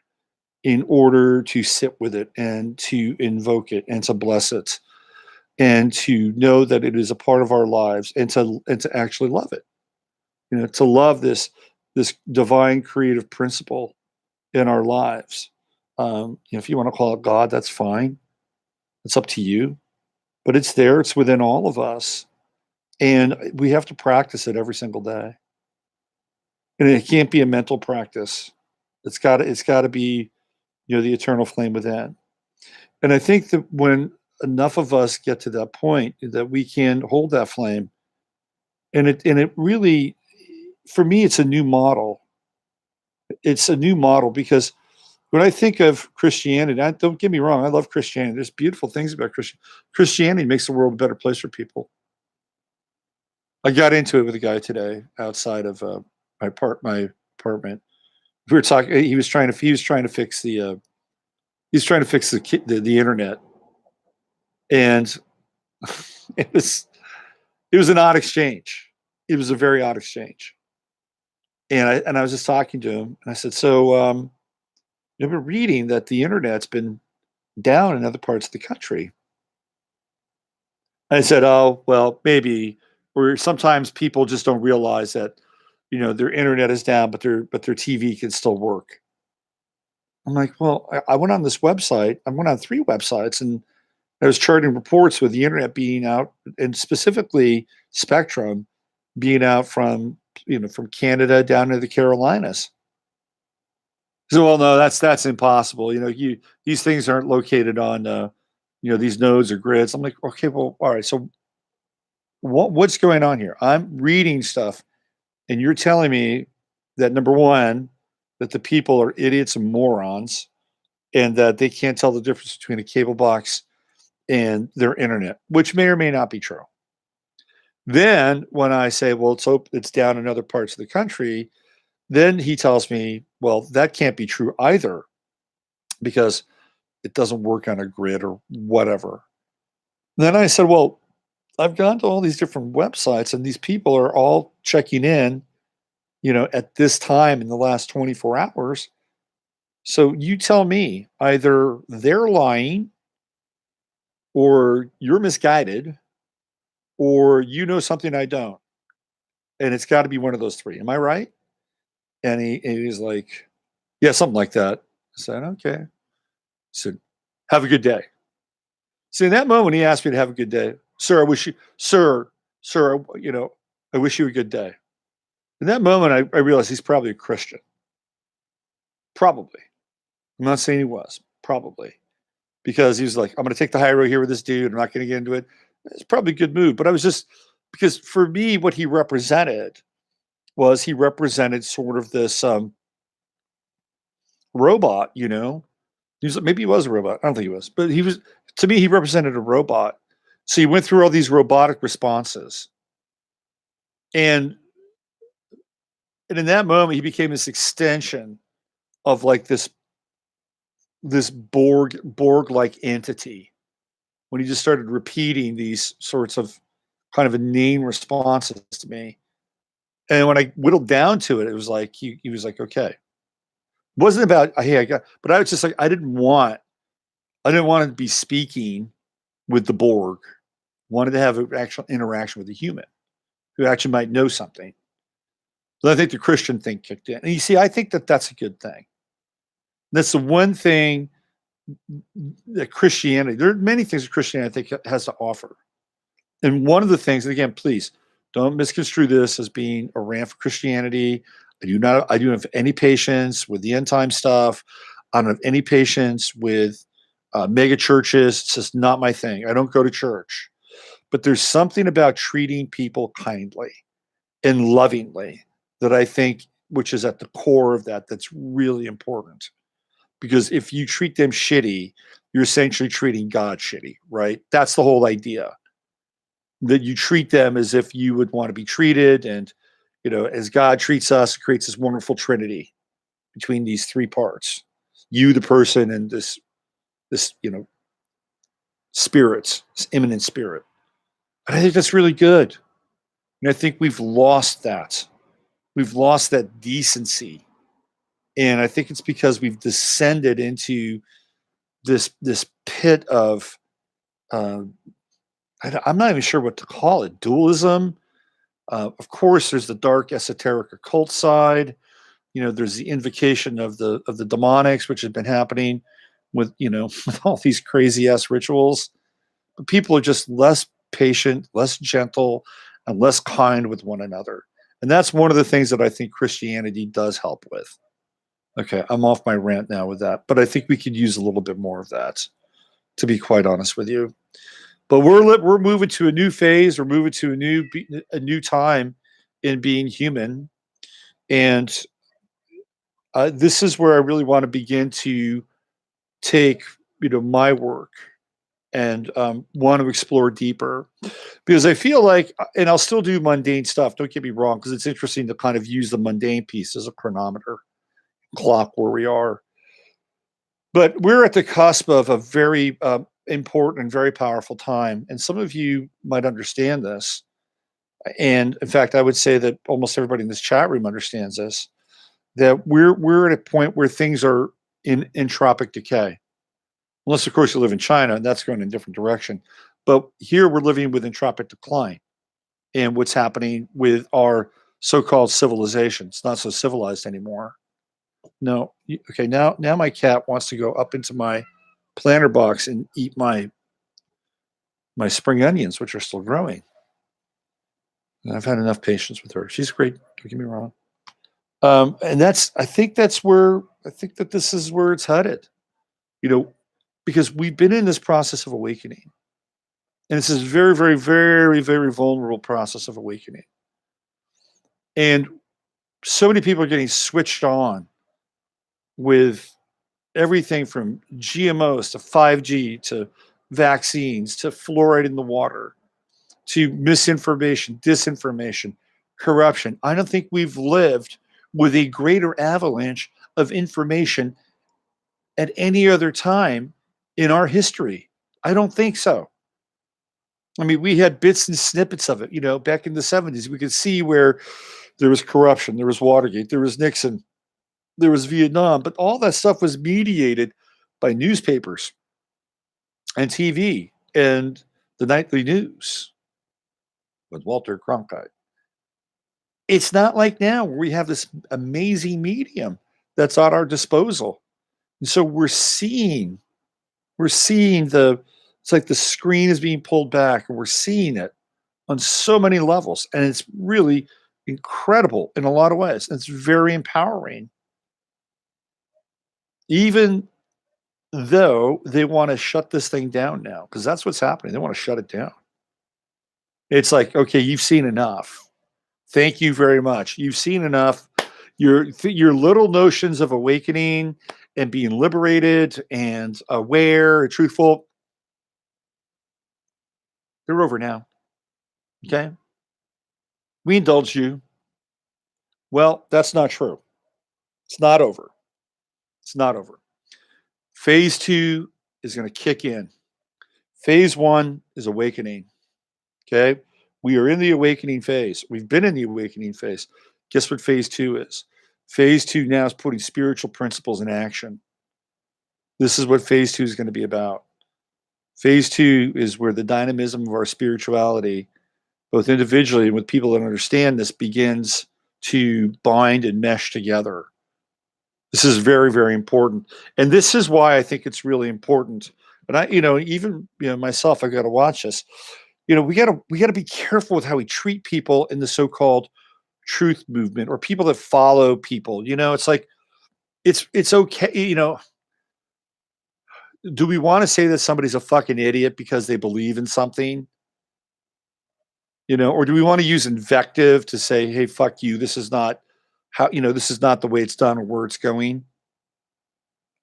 in order to sit with it and to invoke it and to bless it and to know that it is a part of our lives and to actually love it. To love this divine creative principle in our lives. If you want to call it God, that's fine. It's up to you. But it's there. It's within all of us, and we have to practice it every single day. And it can't be a mental practice. It's got to be the eternal flame within. And I think that when enough of us get to that point that we can hold that flame, and it really, for me, it's a new model. It's a new model because when I think of Christianity, don't get me wrong, I love Christianity. There's beautiful things about Christianity makes the world a better place for people. I got into it with a guy today outside of my apartment. We were talking. He was trying to fix the internet, and it was an odd exchange. It was a very odd exchange, and I was just talking to him, and I said, "So, I've been reading that the internet's been down in other parts of the country." I said, "Oh, well, maybe. Or sometimes people just don't realize that, their internet is down, but their TV can still work." I'm like, "Well, I went on this website. I went on 3 websites, and I was charting reports with the internet being out, and specifically Spectrum being out from Canada down to the Carolinas." So, well, no, that's impossible. These things aren't located on these nodes or grids. I'm like, okay, well, all right. So what's going on here? I'm reading stuff, and you're telling me that number one, that the people are idiots and morons, and that they can't tell the difference between a cable box and their internet, which may or may not be true. Then when I say, well, it's down in other parts of the country, then he tells me, well, that can't be true either because it doesn't work on a grid or whatever. Then I said, well, I've gone to all these different websites and these people are all checking in, at this time in the last 24 hours. So you tell me either they're lying or you're misguided or something I don't. And it's got to be one of those 3. Am I right? And he's like, yeah, something like that. I said, okay. He said, have a good day. See, in that moment, he asked me to have a good day. Sir, sir, I wish you a good day. In that moment, I realized he's probably a Christian. Probably. I'm not saying he was. Probably. Because he was like, I'm going to take the high road here with this dude. I'm not going to get into it. It's probably a good move. But I was just, because for me, what he represented sort of this robot, Maybe he was a robot. I don't think he was, but he was, to me, he represented a robot. So he went through all these robotic responses. And in that moment, he became this extension of like this Borg-like entity when he just started repeating these sorts of kind of inane responses to me. And when I whittled down to it, it was like he was like, okay. It wasn't about hey, but I was just like, I didn't want to be speaking with the Borg. Wanted to have an actual interaction with a human who actually might know something. So I think the Christian thing kicked in. And you see, I think that that's a good thing. That's the one thing that Christianity, there are many things that Christianity I think has to offer. And one of the things, and again, please don't misconstrue this as being a rant for Christianity. I don't have any patience with the end time stuff. I don't have any patience with mega churches. It's just not my thing. I don't go to church. But there's something about treating people kindly and lovingly that I think, which is at the core of that, that's really important. Because if you treat them shitty, you're essentially treating God shitty, right? That's the whole idea. That you treat them as if you would want to be treated, and as God treats us, it creates this wonderful trinity between these three parts: you, the person, and this spirits, this immanent spirit. And I think that's really good. And I think we've lost that. We've lost that decency, and I think it's because we've descended into this pit of I'm not even sure what to call it. Dualism. Of course, there's the dark esoteric occult side. There's the invocation of the demonics, which has been happening with with all these crazy ass rituals. But people are just less patient, less gentle, and less kind with one another. And that's one of the things that I think Christianity does help with. Okay, I'm off my rant now with that, but I think we could use a little bit more of that, to be quite honest with you. But we're moving to a new phase. We're moving to a new time in being human, and this is where I really want to begin to take my work and want to explore deeper, because I feel like, and I'll still do mundane stuff. Don't get me wrong, because it's interesting to kind of use the mundane piece as a chronometer clock where we are. But we're at the cusp of a very important and very powerful time. And some of you might understand this. And in fact, I would say that almost everybody in this chat room understands this, that we're at a point where things are in entropic decay. Unless, of course, you live in China, and that's going in a different direction. But here we're living with entropic decline. And what's happening with our so-called civilization. It's not so civilized anymore. No. Okay, now my cat wants to go up into my planter box and eat my spring onions, which are still growing. And I've had enough patience with her. She's great. Don't get me wrong. And I think that this is where it's headed. Because we've been in this process of awakening. And it's this very, very, very, very vulnerable process of awakening. And so many people are getting switched on with everything from GMOs to 5G to vaccines to fluoride in the water to misinformation, disinformation, corruption. I don't think we've lived with a greater avalanche of information at any other time in our history. I don't think so. I mean, we had bits and snippets of it, back in the 70s. We could see where there was corruption, there was Watergate, there was Nixon, there was Vietnam, but all that stuff was mediated by newspapers and TV and the nightly news with Walter Cronkite. It's not like now where we have this amazing medium that's at our disposal. And so we're seeing it's like the screen is being pulled back, and we're seeing it on so many levels. And it's really incredible in a lot of ways. It's very empowering. Even though they want to shut this thing down now, because that's what's happening. They want to shut it down. It's like, okay, you've seen enough. Thank you very much. You've seen enough. Your little notions of awakening and being liberated and aware and truthful, they're over now. Okay. We indulge you. Well, that's not true. It's not over. It's not over. Phase 2 is going to kick in. Phase 1 is awakening. Okay. We are in the awakening phase. We've been in the awakening phase. Guess what phase 2 is? Phase 2 now is putting spiritual principles in action. This is what phase 2 is going to be about. Phase 2 is where the dynamism of our spirituality, both individually and with people that understand this, begins to bind and mesh together. This is very, very important. And this is why I think it's really important. And I, even myself, I got to watch this. We got to be careful with how we treat people in the so-called truth movement or people that follow people. It's like it's okay. Do we want to say that somebody's a fucking idiot because they believe in something? Or do we want to use invective to say, hey, fuck you, this is not how, this is not the way it's done or where it's going?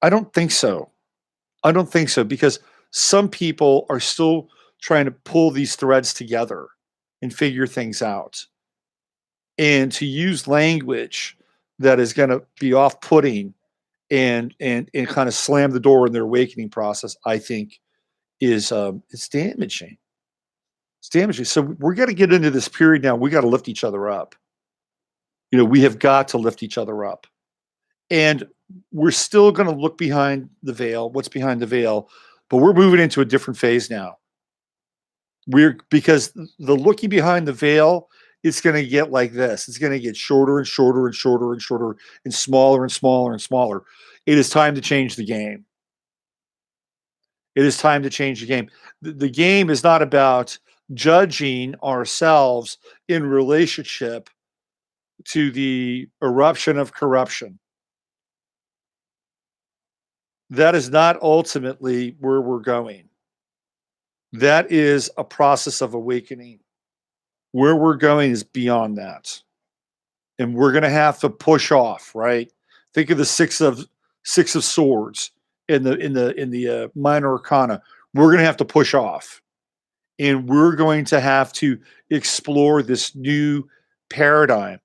I don't think so. I don't think so, because some people are still trying to pull these threads together and figure things out. And to use language that is going to be off-putting and kind of slam the door in their awakening process, I think is it's damaging. It's damaging. So we're going to get into this period now. We got to lift each other up. We have got to lift each other up. And we're still going to look behind the veil, what's behind the veil, but we're moving into a different phase now. Because the looking behind the veil, it's going to get like this. It's going to get shorter and shorter and shorter and shorter and smaller and smaller and smaller. It is time to change the game. It is time to change the game. The game is not about judging ourselves in relationship to the eruption of corruption. That is not ultimately where we're going. That is a process of awakening. Where we're going is beyond that. And we're going to have to push off, right? Think of the six of swords in the minor arcana. We're going to have to push off. And we're going to have to explore this new paradigm,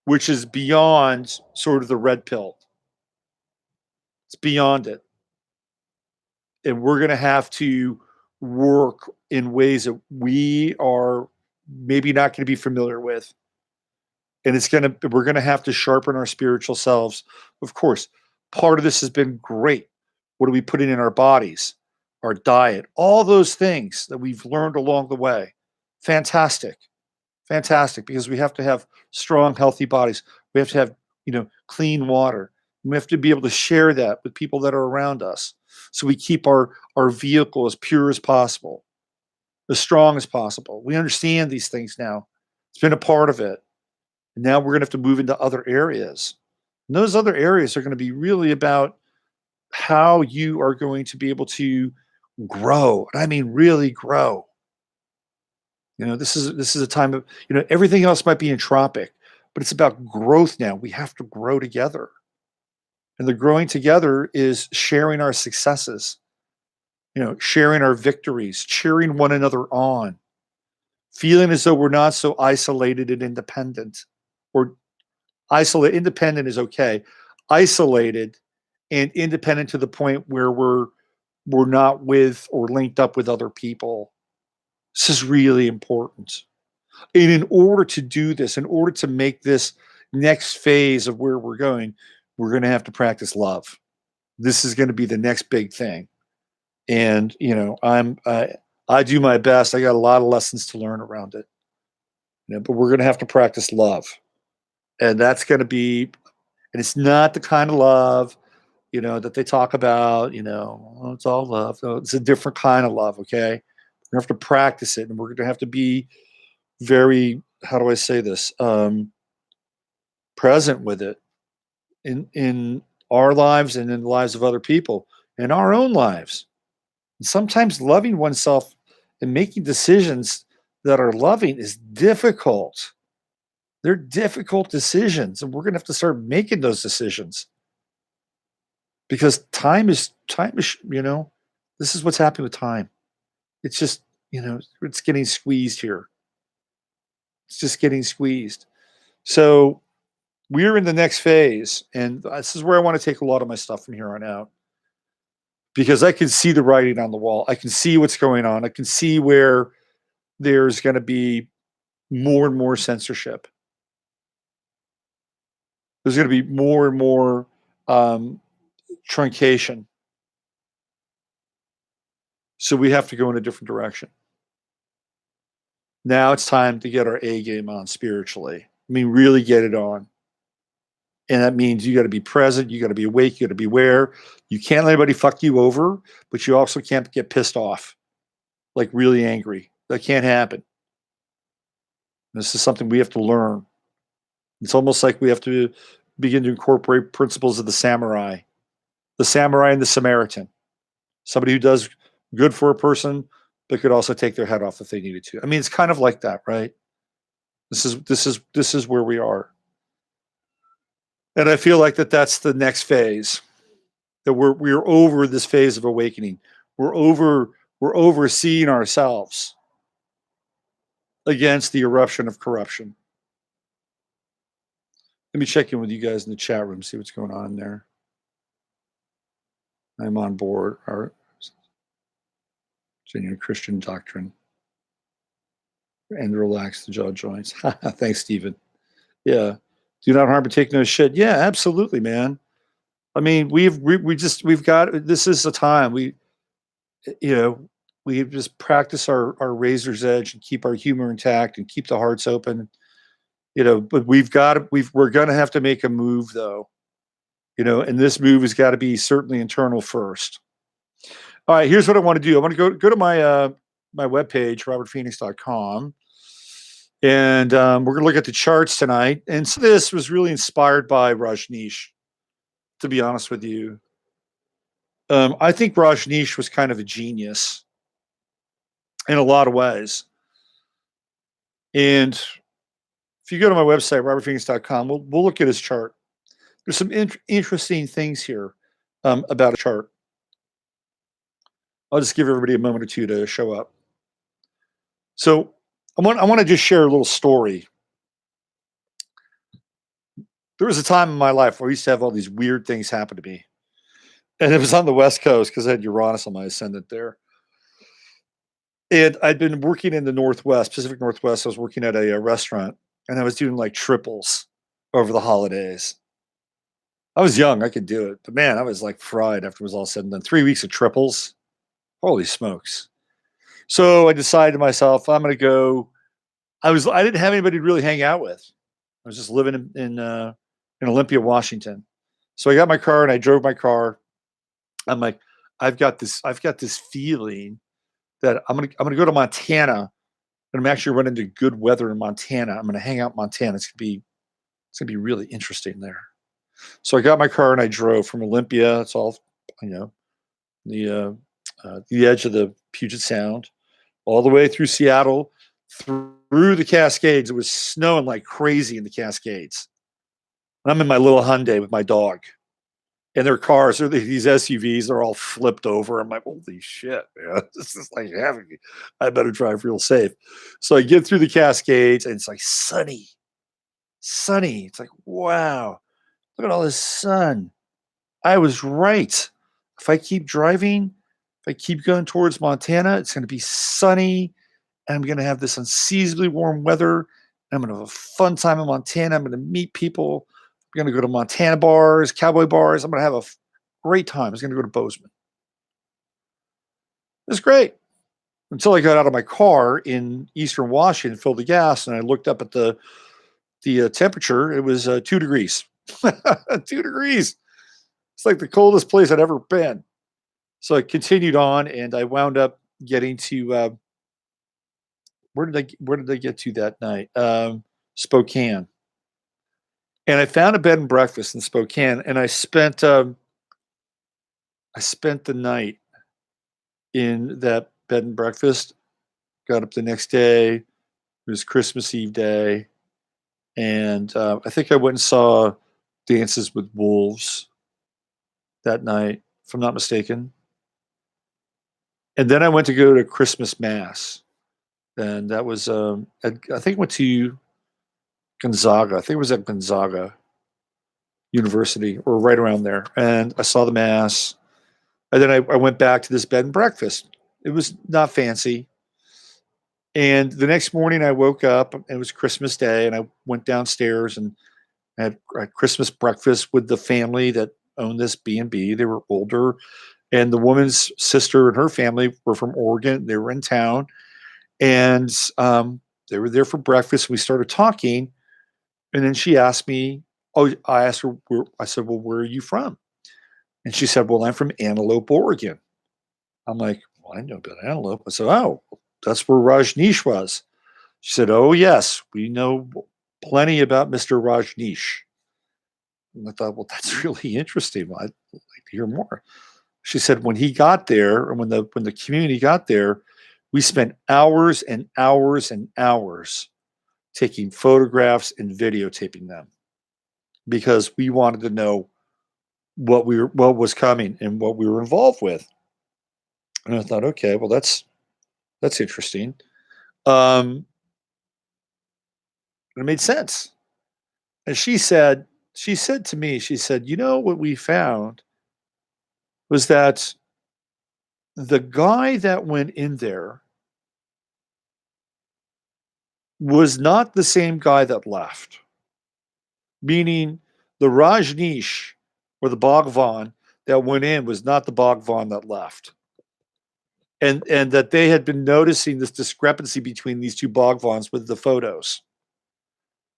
which is beyond sort of the red pill. It's beyond it. And we're going to have to work in ways that we are maybe not going to be familiar with. And we're going to have to sharpen our spiritual selves. Of course, part of this has been great. What are we putting in our bodies? Our diet, all those things that we've learned along the way. Fantastic. Fantastic, because we have to have strong, healthy bodies. We have to have, clean water. We have to be able to share that with people that are around us. So we keep our vehicle as pure as possible, as strong as possible. We understand these things now. It's been a part of it. And now we're going to have to move into other areas. And those other areas are going to be really about how you are going to be able to grow. And I mean, really grow. This is a time of, everything else might be entropic, but it's about growth now. We have to grow together. And the growing together is sharing our successes, sharing our victories, cheering one another on, feeling as though we're not so isolated and independent. Or independent is okay. Isolated and independent to the point where we're not with or linked up with other people. This is really important. And in order to do this, in order to make this next phase of where we're going to have to practice love. This is going to be the next big thing. And, I do my best. I got a lot of lessons to learn around it. But we're going to have to practice love. And that's going to be, and it's not the kind of love, that they talk about, it's all love. No, it's a different kind of love, okay? We're going to have to practice it, and we're going to have to be very, how do I say this, present with it in our lives and in the lives of other people, in our own lives. And sometimes loving oneself and making decisions that are loving is difficult. They're difficult decisions, and we're going to have to start making those decisions. because time is, this is what's happening with time. It's just, it's getting squeezed here. It's just getting squeezed. So we're in the next phase, and this is where I want to take a lot of my stuff from here on out, because I can see the writing on the wall. I can see what's going on. I can see where there's going to be more and more censorship. There's going to be more and more truncation. So we have to go in a different direction. Now it's time to get our A game on spiritually. I mean, really get it on. And that means you got to be present, you got to be awake, you got to be aware. You can't let anybody fuck you over, but you also can't get pissed off, like really angry. That can't happen. This is something we have to learn. It's almost like we have to begin to incorporate principles of the samurai and the Samaritan. Somebody who does good for a person, but could also take their head off if they needed to. I mean, it's kind of like that, right? This is where we are. And I feel like that's the next phase. That we're over this phase of awakening. We're over seeing ourselves against the eruption of corruption. Let me check in with you guys in the chat room, see what's going on in there. I'm on board. Our genuine Christian doctrine. And relax the jaw joints. Thanks, Stephen. Yeah. Do not harm, but take no shit. Yeah, absolutely, man. I mean, we've got, this is the time we just practice our razor's edge and keep our humor intact and keep the hearts open, but we're going to have to make a move though, and this move has got to be certainly internal first. All right, here's what I want to do. I want to go to my webpage, robertphoenix.com. And we're going to look at the charts tonight. And so this was really inspired by Rajneesh, to be honest with you. I think Rajneesh was kind of a genius in a lot of ways. And if you go to my website, robertphoenix.com, we'll look at his chart. There's some interesting things here about a chart. I'll just give everybody a moment or two to show up. So I want to just share a little story. There was a time in my life where I used to have all these weird things happen to me. And it was on the West Coast because I had Uranus on my ascendant there. And I'd been working in the Northwest, Pacific Northwest. I was working at a restaurant, and I was doing like triples over the holidays. I was young. I could do it. But man, I was like fried after it was all said and done. 3 weeks of triples. Holy smokes. So I decided to myself, I'm going to go. I didn't have anybody to really hang out with. I was just living in Olympia, Washington. So I got my car and I drove my car. I'm like, I've got this feeling that I'm gonna go to Montana, and I'm actually running into good weather in Montana. I'm gonna hang out in Montana. It's gonna be really interesting there. So I got my car and I drove from Olympia. It's all the edge of the Puget Sound, all the way through Seattle, through the Cascades. It was snowing like crazy in the Cascades. And I'm in my little Hyundai with my dog. And their cars are these SUVs. They're all flipped over. I'm like, holy shit, man. This is like having me. I better drive real safe. So I get through the Cascades, and it's like sunny. It's like, wow, look at all this sun. I was right. If I keep driving, if I keep going towards Montana, it's going to be sunny. And I'm going to have this unseasonably warm weather. I'm going to have a fun time in Montana. I'm going to meet people. I'm going to go to Montana bars, cowboy bars. I'm going to have a great time. I was going to go to Bozeman. It was great until I got out of my car in Eastern Washington, filled the gas, and I looked up at the temperature. It was 2 degrees. 2 degrees. It's like the coldest place I'd ever been. So I continued on, and I wound up getting to where did I get to that night? Spokane. And I found a bed and breakfast in Spokane, and I spent the night in that bed and breakfast. Got up the next day. It was Christmas Eve day, and I think I went and saw Dances with Wolves that night, if I'm not mistaken. And then I went to go to Christmas Mass. And that was, I think I went to Gonzaga. I think it was at Gonzaga University or right around there. And I saw the Mass. And then I went back to this bed and breakfast. It was not fancy. And the next morning I woke up, and it was Christmas Day, and I went downstairs and had Christmas breakfast with the family that owned this B&B. They were older, and the woman's sister and her family were from Oregon. They were in town, and they were there for breakfast. We started talking, and then she asked me, I asked her, I said, well, where are you from? And she said, well, I'm from Antelope, Oregon. I'm like, well, I know about Antelope. I said, oh, that's where Rajneesh was. She said, oh, yes, we know plenty about Mr. Rajneesh. And I thought, well, that's really interesting. Well, I'd like to hear more. She said, when he got there, and when the community got there, we spent hours and hours and hours taking photographs and videotaping them because we wanted to know what was coming and what we were involved with. And I thought, okay, well, that's interesting. It made sense. And she said to me, she said, you know what we found was that the guy that went in there was not the same guy that left. Meaning the Rajneesh or the Bhagwan that went in was not the Bhagwan that left. And that they had been noticing this discrepancy between these two Bhagwans with the photos.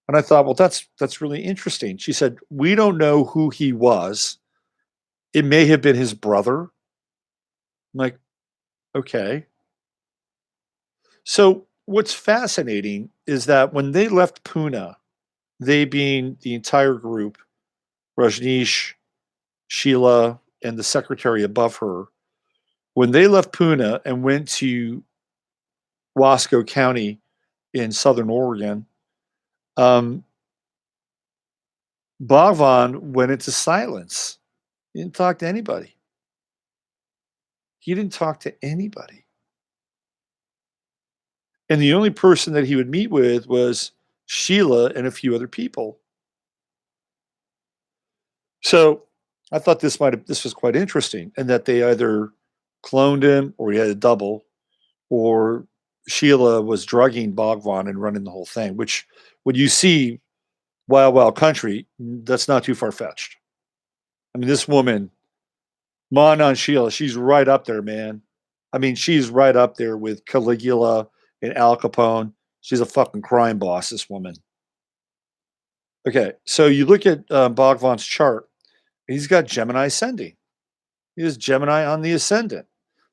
And I thought, well, that's really interesting. She said, we don't know who he was. It may have been his brother. I'm like, okay. So what's fascinating is that when they left Pune, they being the entire group, Rajneesh, Sheela, and the secretary above her, when they left Pune and went to Wasco County in Southern Oregon, Bhagwan went into silence. He didn't talk to anybody. He didn't talk to anybody. And the only person that he would meet with was Sheila and a few other people. So I thought this was quite interesting, and that they either cloned him or he had a double, or Sheila was drugging Bhagwan and running the whole thing, which when you see Wild Wild Country, that's not too far-fetched. I mean, this woman, Ma Anand Sheela, she's right up there, man. I mean, she's right up there with Caligula and Al Capone. She's a fucking crime boss, this woman. Okay, so you look at Bhagwan's chart. He's got Gemini ascending. He has Gemini on the ascendant.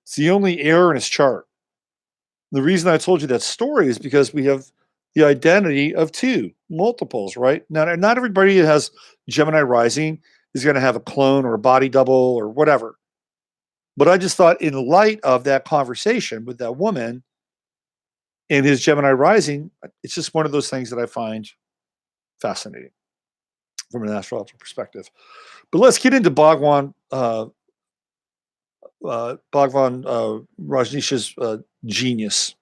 It's the only error in his chart. The reason I told you that story is because we have the identity of two multiples, right? Now, not everybody that has Gemini rising is going to have a clone or a body double or whatever. But I just thought, in light of that conversation with that woman and his Gemini rising, it's just one of those things that I find fascinating from an astrological perspective. But let's get into Bhagwan Rajneesh's genius.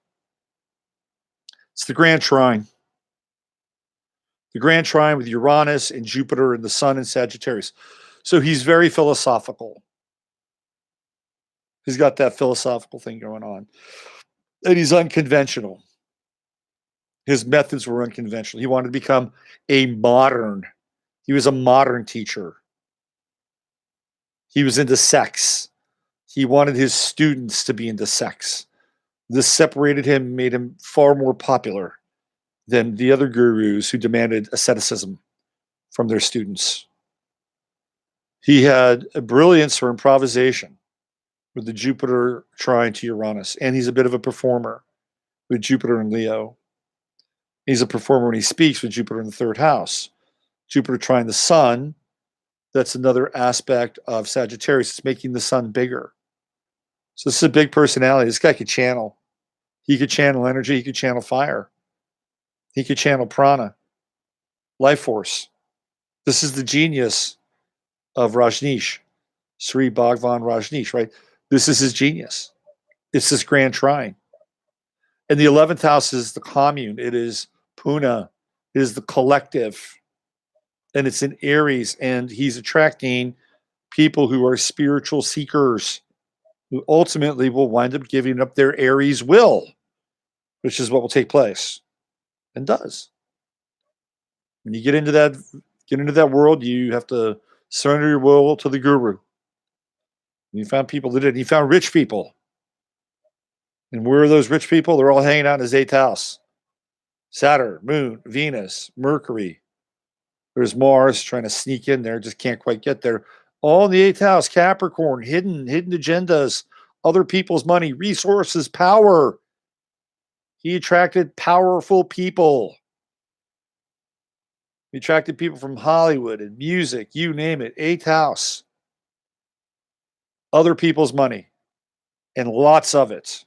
It's the Grand Trine. The Grand Trine with Uranus and Jupiter and the Sun in Sagittarius. So he's very philosophical. He's got that philosophical thing going on. And he's unconventional. His methods were unconventional. He wanted to become a modern. He was a modern teacher. He was into sex. He wanted his students to be into sex. This separated him, made him far more popular than the other gurus who demanded asceticism from their students. He had a brilliance for improvisation with the Jupiter trine to Uranus, and he's a bit of a performer with Jupiter and Leo. He's a performer when he speaks with Jupiter in the third house. Jupiter trine the Sun, that's another aspect of Sagittarius. It's making the Sun bigger. So this is a big personality. This guy could channel. He could channel energy. He could channel fire. He could channel prana, life force. This is the genius of Rajneesh. Sri Bhagwan Rajneeshpuram, right? This is his genius. It's this grand trine. And the 11th house is the commune. It is Puna, it is the collective. And it's in Aries. And he's attracting people who are spiritual seekers who ultimately will wind up giving up their Aries will, which is what will take place and does. When you get into that world, you have to surrender your will to the guru. And you found people that did. You found rich people. And where are those rich people? They're all hanging out in his 8th house. Saturn, Moon, Venus, Mercury. There's Mars trying to sneak in there, just can't quite get there. All in the 8th house, Capricorn, hidden agendas, other people's money, resources, power. He attracted powerful people. He attracted people from Hollywood and music, you name it. 8th house. Other people's money, and lots of it.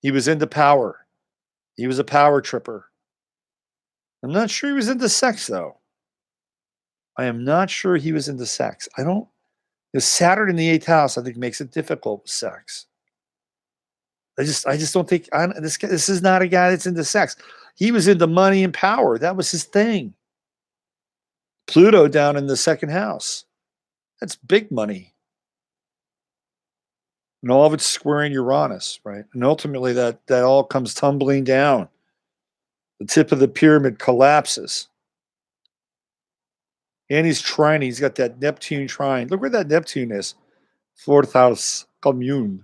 He was into power. He was a power tripper. I'm not sure he was into sex, though. I am not sure he was into sex. Saturn in the 8th house, I think, makes it difficult with sex. I just don't think this is not a guy that's into sex. He was into money and power. That was his thing. Pluto down in the 2nd house. That's big money. And all of it's squaring Uranus, right? And ultimately that all comes tumbling down. The tip of the pyramid collapses. And he's trining. He's got that Neptune trine. Look where that Neptune is. 4th house commune.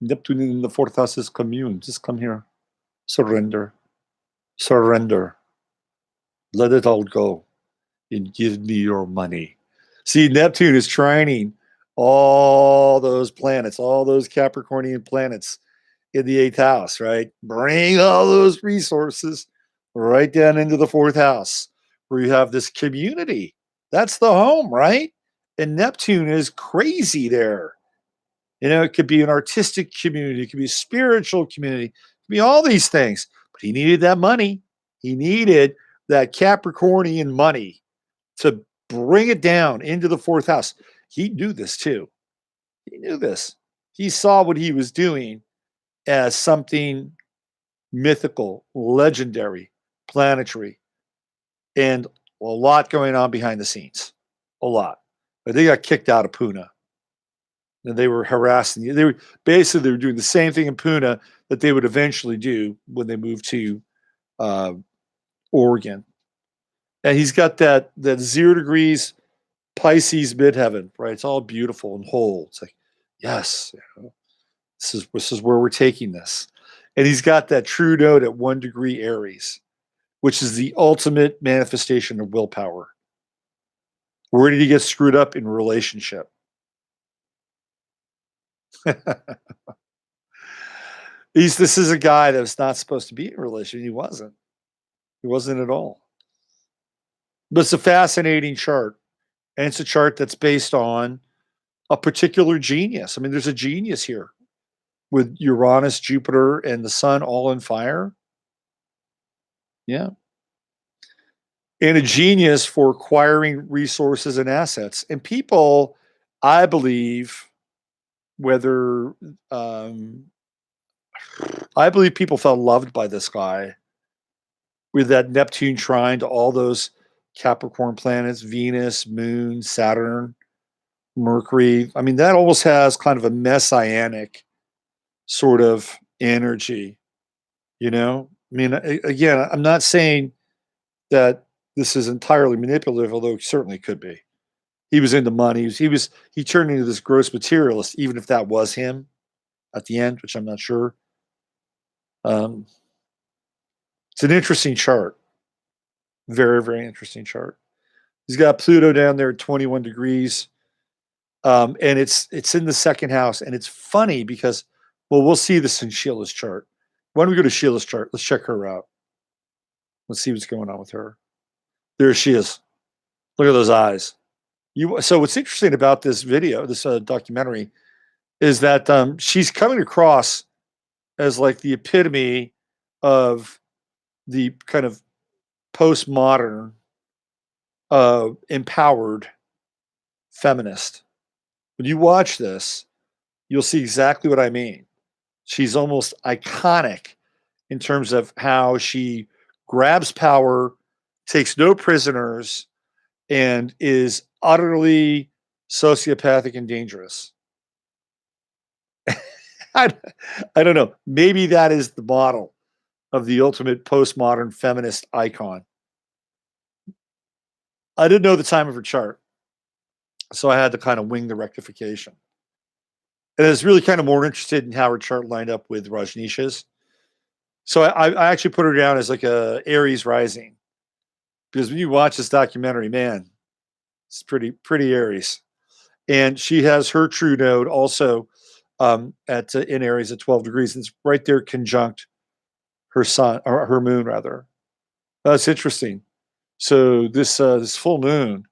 Neptune in the 4th house is commune. Just come here. Surrender. Surrender. Let it all go. And give me your money. See, Neptune is trining all those planets, all those Capricornian planets in the 8th house, right? Bring all those resources right down into the 4th house where you have this community. That's the home, right? And Neptune is crazy there. It could be an artistic community, it could be a spiritual community, it could be all these things. But he needed that money. He needed that Capricornian money to bring it down into the 4th house. He knew this too. He knew this. He saw what he was doing as something mythical, legendary, planetary, and a lot going on behind the scenes. A lot. But they got kicked out of Puna. And they were harassing you. They were doing the same thing in Puna that they would eventually do when they moved to Oregon. And he's got that 0 degrees Pisces midheaven, right? It's all beautiful and whole. It's like, yes, this is where we're taking this. And he's got that true note at 1 degree Aries, which is the ultimate manifestation of willpower. Where did he get screwed up? In relationship. This is a guy that was not supposed to be in a relationship. He wasn't. He wasn't at all. But it's a fascinating chart. And it's a chart that's based on a particular genius. I mean, there's a genius here with Uranus, Jupiter, and the sun all in fire. Yeah. And a genius for acquiring resources and assets. And people, I believe, I believe people felt loved by this guy with that Neptune trine to all those Capricorn planets, Venus, Moon, Saturn, Mercury. I mean, that almost has kind of a messianic sort of energy, I mean, again, I'm not saying that this is entirely manipulative, although it certainly could be. He was into money. He turned into this gross materialist, even if that was him at the end, which I'm not sure. It's an interesting chart. Very, very interesting chart. He's got Pluto down there at 21 degrees. And it's in the 2nd house. And it's funny because, well, we'll see this in Sheila's chart. Why don't we go to Sheila's chart? Let's check her out. Let's see what's going on with her. There she is. Look at those eyes. So what's interesting about this video, this documentary, is that she's coming across as like the epitome of the kind of postmodern, empowered feminist. When you watch this, you'll see exactly what I mean. She's almost iconic in terms of how she grabs power, takes no prisoners, and is utterly sociopathic and dangerous. I, I don't know. Maybe that is the model of the ultimate postmodern feminist icon. I didn't know the time of her chart, so I had to kind of wing the rectification. And I was really kind of more interested in how her chart lined up with Rajneesh's. So I actually put her down as like a Aries rising, because when you watch this documentary, man, it's pretty Aries. And she has her true node also at in Aries at 12 degrees. And it's right there conjunct her sun, or her moon rather. That's interesting. So this full moon,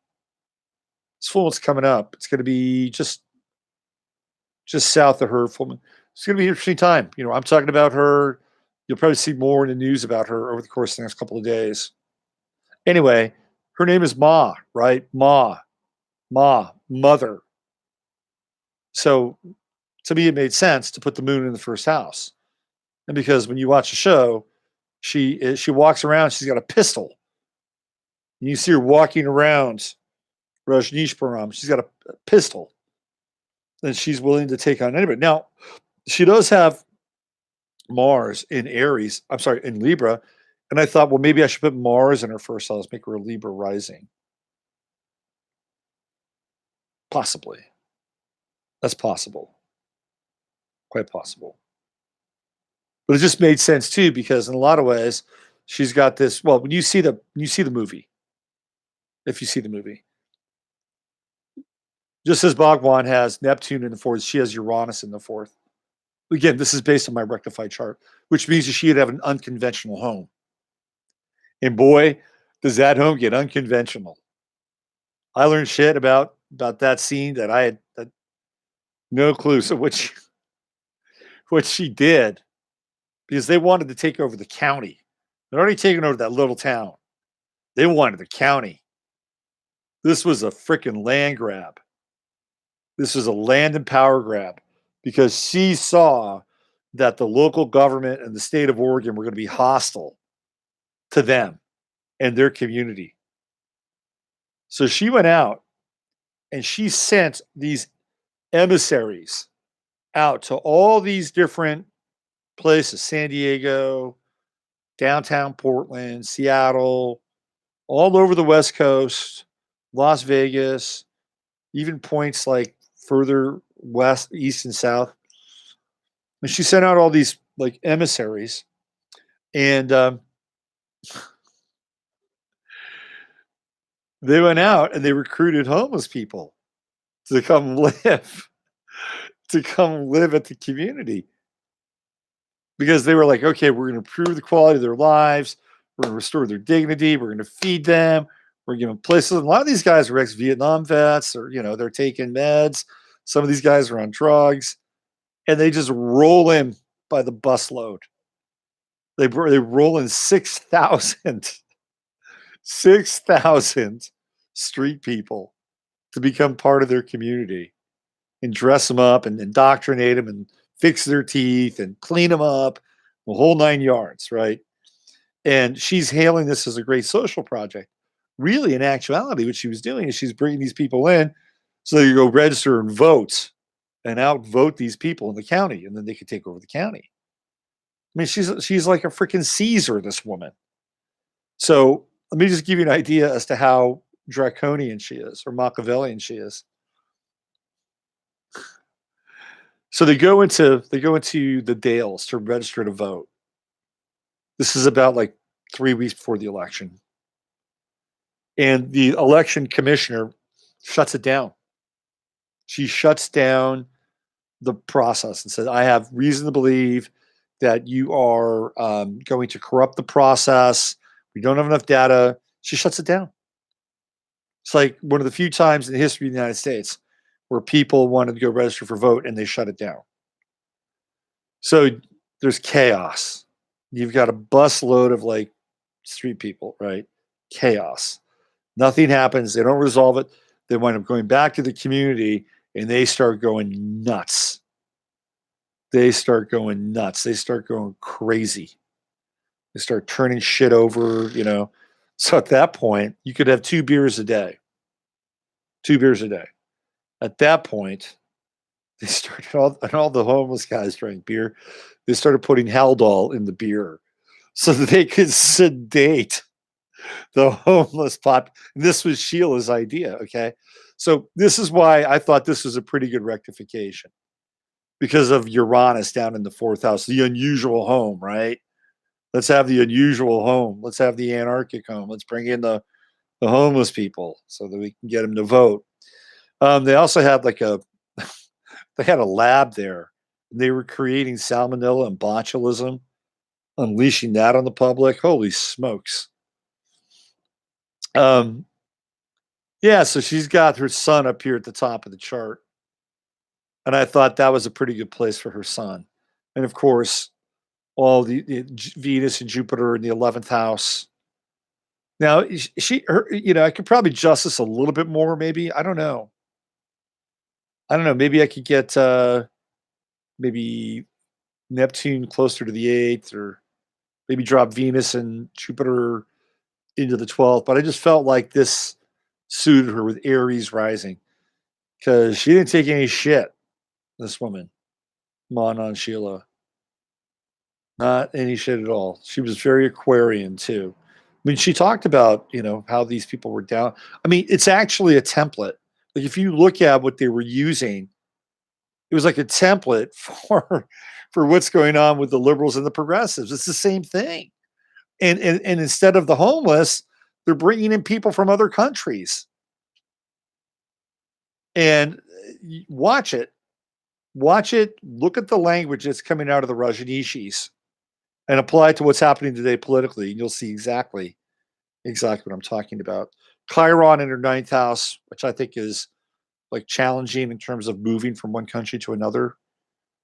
this full moon's coming up. It's going to be just south of her full moon. It's going to be an interesting time. You know, I'm talking about her. You'll probably see more in the news about her over the course of the next couple of days. Anyway, her name is Ma, right? Ma, mother. So to me, it made sense to put the moon in the first house. And because when you watch the show, she walks around, she's got a pistol. And you see her walking around Rajneeshpuram, she's got a pistol. And she's willing to take on anybody. Now, she does have Mars in Aries, I'm sorry, in Libra. And I thought, well, maybe I should put Mars in her first house, make her a Libra rising. Possibly. That's possible. Quite possible. But it just made sense too, because in a lot of ways, she's got this. Well, when you see the movie, if you see the movie, just as Bhagwan has Neptune in the fourth, she has Uranus in the fourth. Again, this is based on my rectified chart, which means that she would have an unconventional home. And boy, does that home get unconventional. I learned shit about that scene that I had no clue. So what she did, because they wanted to take over the county. They're already taking over that little town. They wanted the county. This was a freaking land grab. This was a land and power grab, because she saw that the local government and the state of Oregon were going to be hostile to them and their community. So she went out and she sent these emissaries out to all these different places: San Diego, downtown Portland, Seattle, all over the West Coast, Las Vegas, even points like further west, east, and south. And she sent out all these like emissaries, and they went out and they recruited homeless people to come live at the community, because they were like, okay, we're going to improve the quality of their lives, we're going to restore their dignity, we're going to feed them, we're going to give them places. And a lot of these guys are ex-Vietnam vets, or they're taking meds. Some of these guys are on drugs, and they just roll in by the busload. They roll in 6,000 street people to become part of their community, and dress them up and indoctrinate them and fix their teeth and clean them up, the whole 9 yards, right? And she's hailing this as a great social project. Really, in actuality, what she was doing is she's bringing these people in so they go register and vote and outvote these people in the county, and then they could take over the county. I mean, she's like a freaking Caesar, this woman. So let me just give you an idea as to how draconian she is, or Machiavellian she is. So they go into the Dales to register to vote. This is about like 3 weeks before the election. And the election commissioner shuts it down. She shuts down the process and says, I have reason to believe that you are going to corrupt the process. We don't have enough data. She shuts it down. It's like one of the few times in the history of the United States where people wanted to go register for vote and they shut it down. So there's chaos. You've got a busload of like street people, right? Chaos. Nothing happens. They don't resolve it. They wind up going back to the community and they start going nuts. They start going nuts. They start going crazy. They start turning shit over, you know. So at that point, you could have 2 beers a day. 2 beers a day. At that point, they started all the homeless guys drank beer. They started putting Haldol in the beer so that they could sedate the homeless pop. This was Sheila's idea. Okay. So this is why I thought this was a pretty good rectification because of Uranus down in the 4th house, the unusual home, right? Let's have the unusual home. Let's have the anarchic home. Let's bring in the homeless people so that we can get them to vote. They also had like they had a lab there. They were creating salmonella and botulism, unleashing that on the public. Holy smokes. Yeah, so she's got her sun up here at the top of the chart. And I thought that was a pretty good place for her sun. And of course, all the Venus and Jupiter in the 11th house. Now, I could probably adjust this a little bit more, maybe. I don't know. Maybe I could get maybe Neptune closer to the 8th, or maybe drop Venus and Jupiter into the 12th. But I just felt like this suited her with Aries rising because she didn't take any shit, this woman, Ma Anand Sheela. Not any shit at all. She was very Aquarian too. I mean, she talked about, how these people were down. I mean, it's actually a template. Like if you look at what they were using, it was like a template for what's going on with the liberals and the progressives. It's the same thing. And instead of the homeless, they're bringing in people from other countries. And watch it. Look at the language that's coming out of the Rajneeshis and apply it to what's happening today politically, and you'll see exactly what I'm talking about. Chiron in her 9th house, which I think is like challenging in terms of moving from one country to another.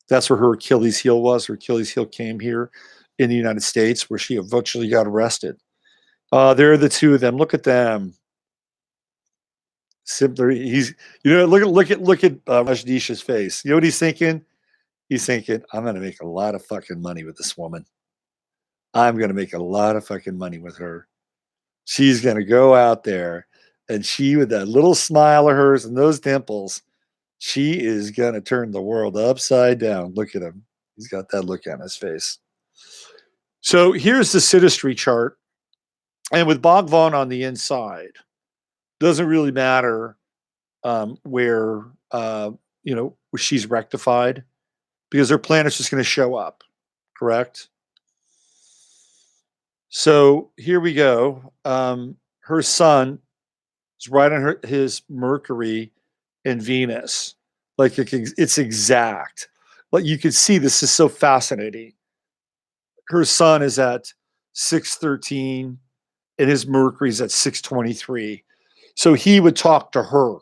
That's where her Achilles heel was. Her Achilles heel came here in the United States, where she eventually got arrested. There are the two of them. Look at them. Simply, look at Rajneesh's face. You know what he's thinking? He's thinking, I'm going to make a lot of fucking money with this woman. I'm going to make a lot of fucking money with her. She's going to go out there and she, with that little smile of hers and those dimples, she is going to turn the world upside down. Look at him. He's got that look on his face. So here's the Synastry chart. And with Bhagwan on the inside, doesn't really matter where she's rectified, because her planet's just going to show up. Correct? So here we go. Her sun is right on his Mercury and Venus. Like it's exact. But you can see this is so fascinating. Her sun is at 613 and his Mercury's at 623. So he would talk to her.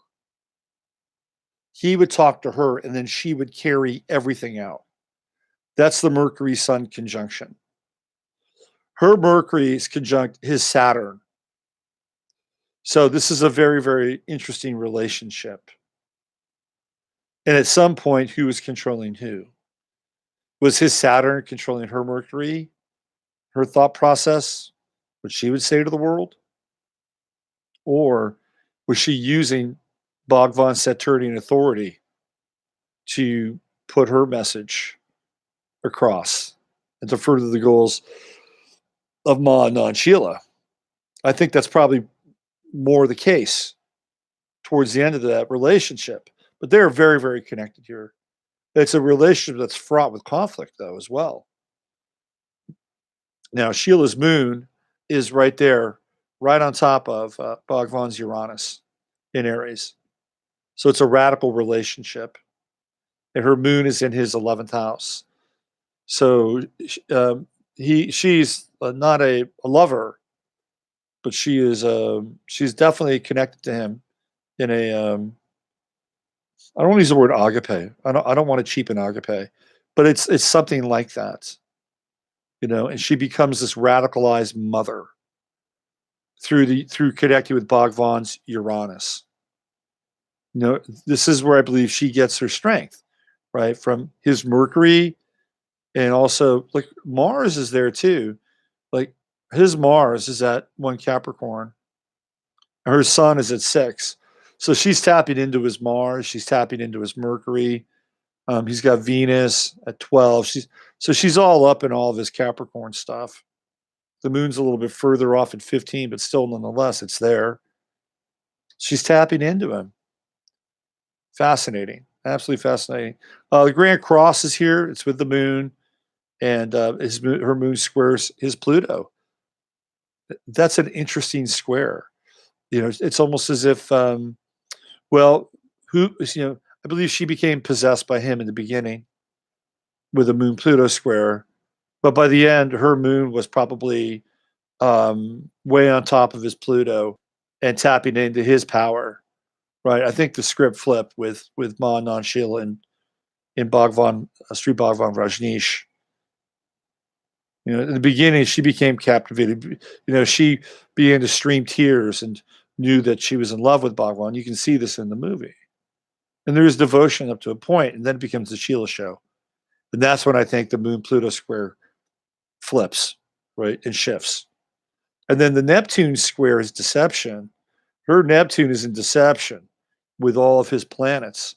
And then she would carry everything out. That's the Mercury Sun conjunction. Her Mercury is conjunct his Saturn. So this is a very, very interesting relationship. And at some point, who was controlling who? Was his Saturn controlling her Mercury, her thought process, what she would say to the world? Or was she using Bhagwan's Saturnian authority to put her message across and to further the goals of Ma Anand Sheela? I think that's probably more the case towards the end of that relationship. But they're very, very connected here. It's a relationship that's fraught with conflict, though, as well. Now, Sheila's moon is right there, right on top of Bhagwan's Uranus in Aries. So it's a radical relationship. And her moon is in his 11th house. So she's not a lover, but she's definitely connected to him in a I don't want to use the word agape. I don't want to cheapen agape, but it's something like that, and she becomes this radicalized mother through connecting with Bhagwan's Uranus. This is where I believe she gets her strength, right? From his Mercury, and also like Mars is there too. Like his Mars is at 1 Capricorn. Her sun is at 6. So she's tapping into his Mars. She's tapping into his Mercury. He's got Venus at 12. She's all up in all of his Capricorn stuff. The moon's a little bit further off at 15, but still nonetheless, it's there. She's tapping into him. Fascinating. Absolutely fascinating. The Grand Cross is here. It's with the moon, and her moon squares his Pluto. That's an interesting square. It's almost as if, I believe she became possessed by him in the beginning with a moon Pluto square, but by the end, her moon was probably way on top of his Pluto and tapping into his power, right? I think the script flipped with Ma Anand Sheela in Bhagwan, Sri Bhagwan Rajneeshpuram. In the beginning, she became captivated. She began to stream tears and knew that she was in love with Bhagwan. You can see this in the movie. And there is devotion up to a point, and then it becomes the Sheila show. And that's when I think the Moon-Pluto square flips, right, and shifts. And then the Neptune square is deception. Her Neptune is in deception with all of his planets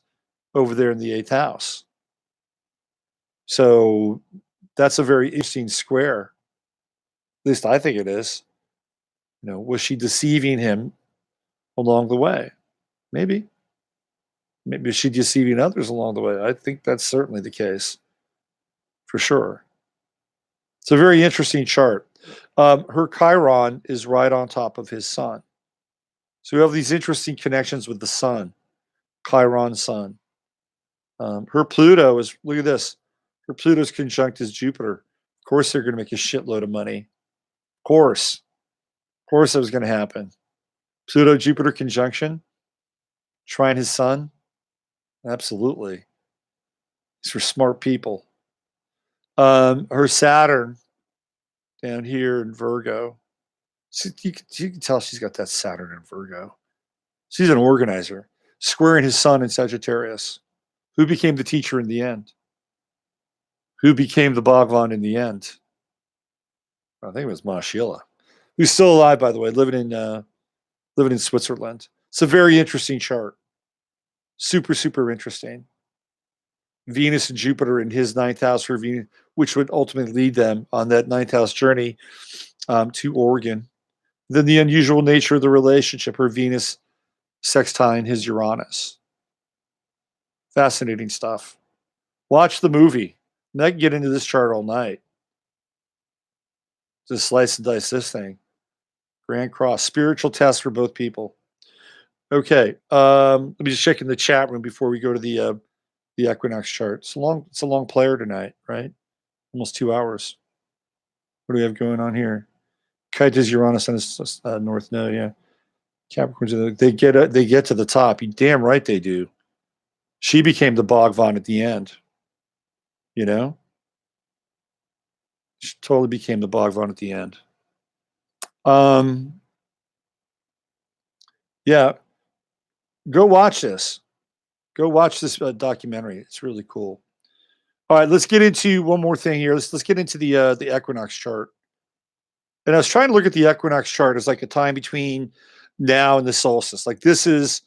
over there in the 8th house. So that's a very interesting square. At least I think it is. Was she deceiving him along the way? Maybe. Maybe is she deceiving others along the way? I think that's certainly the case, for sure. It's a very interesting chart. Her Chiron is right on top of his sun. So we have these interesting connections with the sun, Chiron sun. Her Pluto is, look at this. Her Pluto's conjunct is Jupiter. Of course, they're going to make a shitload of money. Of course that was going to happen. Pluto Jupiter conjunction, trine his sun. Absolutely. These are smart people. Her Saturn down here in Virgo. You can tell she's got that Saturn in Virgo. She's an organizer, squaring his sun in Sagittarius. Who became the teacher in the end? Who became the Bhagwan in the end? I think it was Ma Sheela, who's still alive, by the way, living in Switzerland. It's a very interesting chart. Super, super interesting. Venus and Jupiter in his 9th house for Venus, which would ultimately lead them on that 9th house journey to Oregon. Then the unusual nature of the relationship, her Venus sextile his Uranus. Fascinating stuff. Watch the movie. And I can get into this chart all night. Just slice and dice this thing. Grand Cross. Spiritual test for both people. Okay. Let me just check in the chat room before we go to the equinox chart. It's a long player tonight, right? Almost 2 hours. What do we have going on here? Kai's Uranus on his north node, yeah. Capricorns, they get to the top. You damn right they do. She became the Bhagwan at the end. She totally became the Bhagwan at the end. Yeah. Go watch this. Go watch this documentary. It's really cool. All right, let's get into one more thing here. Let's get into the equinox chart. And I was trying to look at the equinox chart as like a time between now and the solstice. Like this is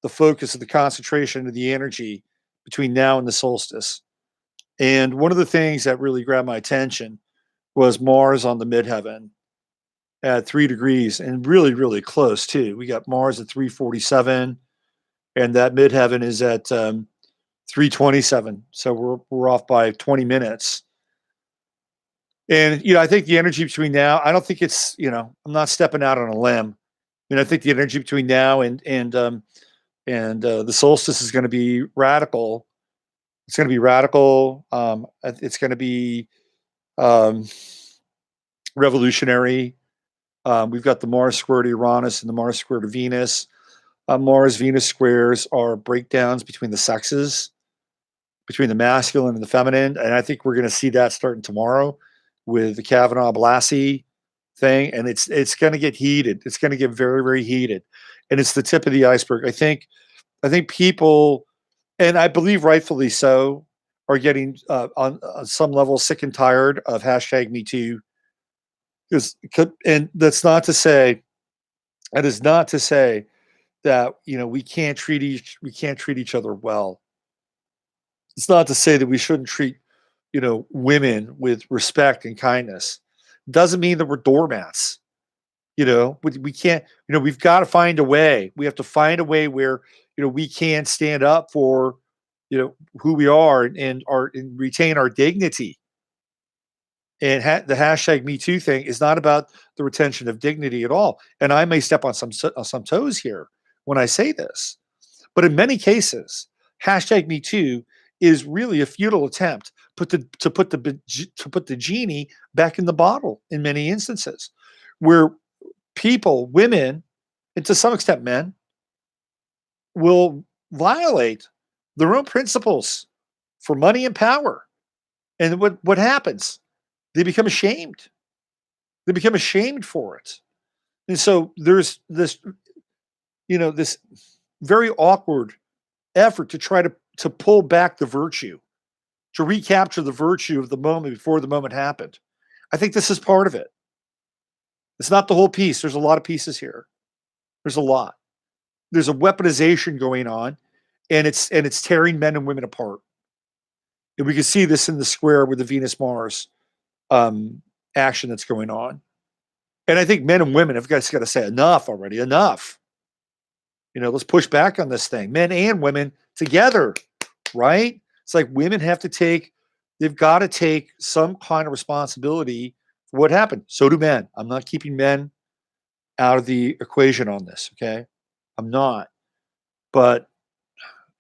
the focus of the concentration of the energy between now and the solstice. And one of the things that really grabbed my attention was Mars on the midheaven at 3 degrees and really, really close too. We got Mars at 347 and that midheaven is at 327. So we're off by 20 minutes. And, I think the energy between now, I don't think it's, I'm not stepping out on a limb. I think the energy between now and the solstice is going to be radical. It's going to be radical. It's going to be revolutionary. We've got the Mars square to Uranus and the Mars square to Venus. Mars-Venus squares are breakdowns between the sexes, between the masculine and the feminine. And I think we're going to see that starting tomorrow with the Kavanaugh-Blassie thing. And it's going to get heated. It's going to get very, very heated. And it's the tip of the iceberg. I think I think people, and I believe rightfully so, are getting on some level sick and tired of hashtag Me Too. And that's not to say, that is not to say that we can't treat each other well. It's not to say that we shouldn't treat women with respect and kindness. Doesn't mean that we're doormats. We can't. We've got to find a way. We have to find a way where we can stand up for who we are and retain our dignity. And the hashtag Me Too thing is not about the retention of dignity at all. And I may step on some toes here when I say this, but in many cases, hashtag Me Too is really a futile attempt to put the genie back in the bottle in many instances, where people, women, and to some extent men, will violate their own principles for money and power. And what happens? They become ashamed. They become ashamed for it. And so there's this very awkward effort to try to pull back the virtue, to recapture the virtue of the moment before the moment happened. I think this is part of it. It's not the whole piece. There's a lot of pieces here. There's a lot. There's a weaponization going on, and it's tearing men and women apart. And we can see this in the square with the Venus Mars action that's going on. And I think men and women have got to say enough already. Enough. Let's push back on this thing. Men and women together, right? It's like women they've got to take some kind of responsibility for what happened. So do men. I'm not keeping men out of the equation on this, okay? I'm not. But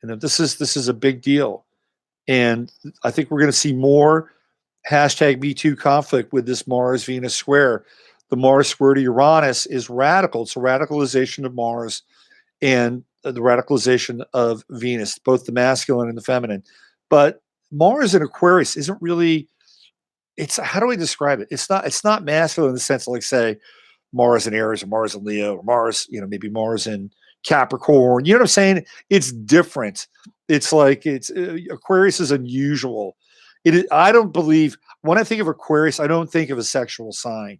this is a big deal. And I think we're going to see more hashtag Me Too conflict with this Mars-Venus square. The Mars square to Uranus is radical. It's a radicalization of Mars and the radicalization of Venus, both the masculine and the feminine. But Mars in Aquarius isn't really, how do I describe it? It's not masculine in the sense of, like, say, Mars in Aries or Mars in Leo or Mars, maybe Mars in Capricorn. You know what I'm saying? It's different. It's like Aquarius is unusual. I don't believe, when I think of Aquarius, I don't think of a sexual sign.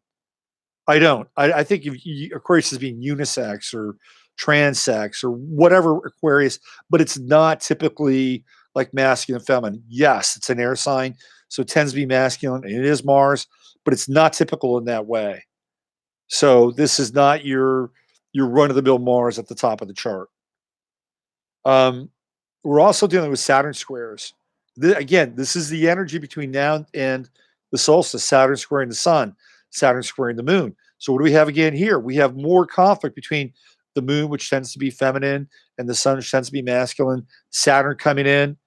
I don't. I think of Aquarius as being unisex or transsex or whatever Aquarius, but it's not typically like masculine and feminine. Yes, it's an air sign, so it tends to be masculine, and it is Mars, but it's not typical in that way. So this is not your run-of-the-mill Mars at the top of the chart. We're also dealing with Saturn squares. Again, this is the energy between now and the solstice. Saturn squaring the sun, Saturn squaring the moon. So what do we have again here? We have more conflict between the moon, which tends to be feminine, and the sun, which tends to be masculine. Saturn coming in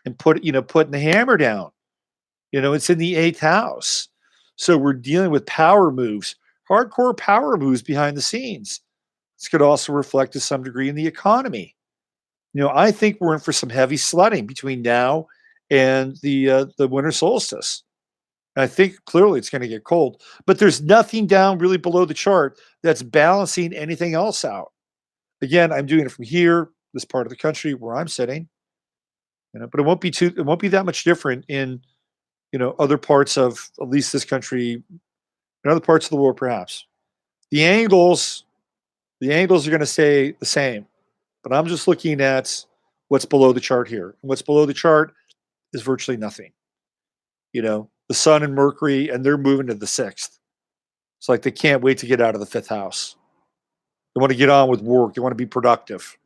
and putting the hammer down. It's in the 8th house. So we're dealing with power moves, hardcore power moves behind the scenes. This could also reflect to some degree in the economy. I think we're in for some heavy sledding between now and the winter solstice. And I think clearly it's going to get cold, but there's nothing down really below the chart that's balancing anything else out. Again, I'm doing it from here, this part of the country where I'm sitting, but it won't be that much different in, other parts of at least this country, in other parts of the world, perhaps. The angles are going to stay the same, but I'm just looking at what's below the chart here. And what's below the chart is virtually nothing. The sun and Mercury, and they're moving to the 6th. It's like they can't wait to get out of the 5th house. They want to get on with work. They want to be productive.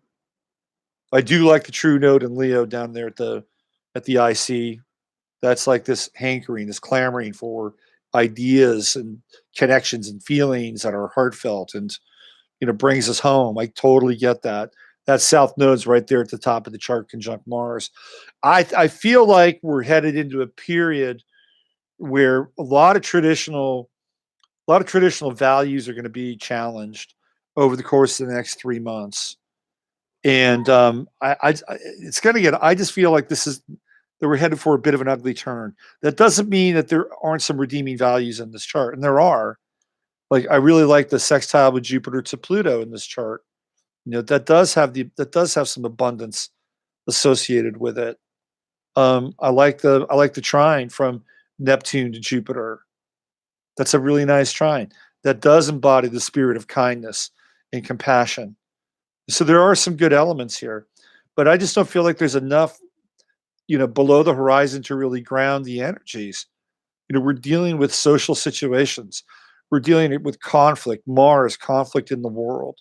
I do like the true node in Leo down there at the IC. That's like this hankering, this clamoring for ideas and connections and feelings that are heartfelt and brings us home. I totally get that. That South node's right there at the top of the chart, conjunct Mars. I feel like we're headed into a period where a lot of traditional values are going to be challenged over the course of the next 3 months. And it's going to get, I just feel like that we're headed for a bit of an ugly turn. That doesn't mean that there aren't some redeeming values in this chart. And there are. Like, I really like the sextile with Jupiter to Pluto in this chart. That does have some abundance associated with it. I like the trine from Neptune to Jupiter. That's a really nice trine that does embody the spirit of kindness and compassion. So there are some good elements here, but I just don't feel like there's enough, below the horizon to really ground the energies. We're dealing with social situations. We're dealing with conflict, Mars, conflict in the world.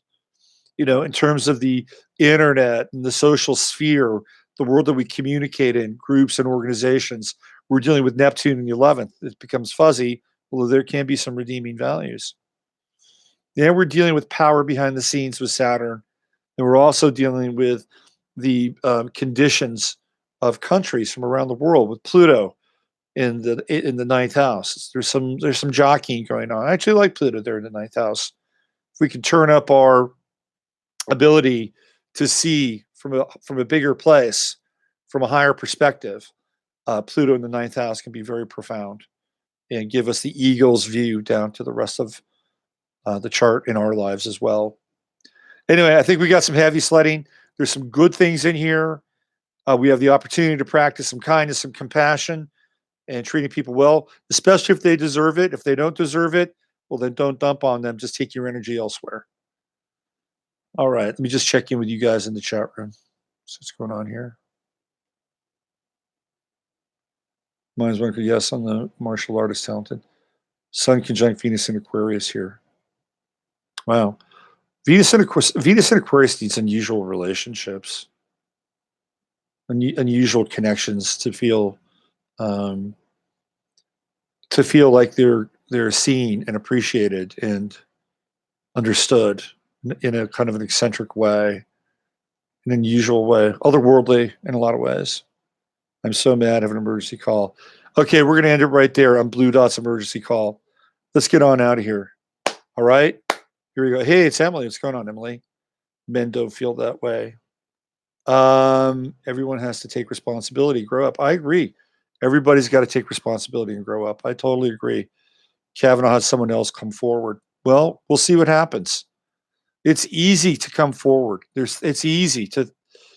In terms of the internet and the social sphere, the world that we communicate in, groups and organizations, we're dealing with Neptune in the 11th. It becomes fuzzy, although there can be some redeeming values. Then we're dealing with power behind the scenes with Saturn, and we're also dealing with the conditions of countries from around the world with Pluto in the ninth house. There's some jockeying going on. I actually like Pluto there in the ninth house. If we can turn up our ability to see from a bigger place, from a higher perspective, Pluto in the ninth house can be very profound and give us the eagle's view down to the rest of the chart in our lives as well. Anyway, I think we got some heavy sledding. There's some good things in here. We have the opportunity to practice some kindness, some compassion, and treating people well, especially if they deserve it. If they don't deserve it, well, then don't dump on them. Just take your energy elsewhere. All right, let me just check in with you guys in the chat room. So what's going on here? Mine's one. Yes, on the martial artist talented. Sun conjunct Venus in Aquarius here. Wow. Venus in Aquarius needs unusual relationships, unusual connections to feel like they're seen and appreciated and understood in a kind of an eccentric way, an unusual way, otherworldly in a lot of ways. I'm so mad I have an emergency call. Okay, we're going to end it right there on Blue Dot's emergency call. Let's get on out of here. All right? Here we go. Hey, it's Emily. What's going on, Emily? Men don't feel that way. Everyone has to take responsibility, grow up. I agree. Everybody's got to take responsibility and grow up. I totally agree. Kavanaugh has someone else come forward. Well, we'll see what happens. It's easy to come forward. It's easy to,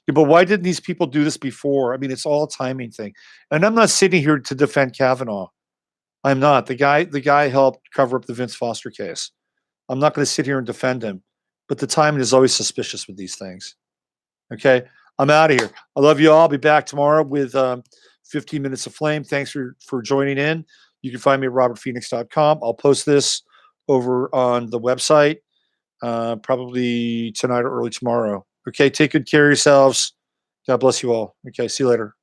but why didn't these people do this before? I mean, it's all a timing thing. And I'm not sitting here to defend Kavanaugh. I'm not. The guy helped cover up the Vince Foster case. I'm not going to sit here and defend him. But the timing is always suspicious with these things. Okay, I'm out of here. I love you all. I'll be back tomorrow with 15 minutes of flame. Thanks for joining in. You can find me at robertphoenix.com. I'll post this over on the website probably tonight or early tomorrow. Okay, take good care of yourselves. God bless you all. Okay, see you later.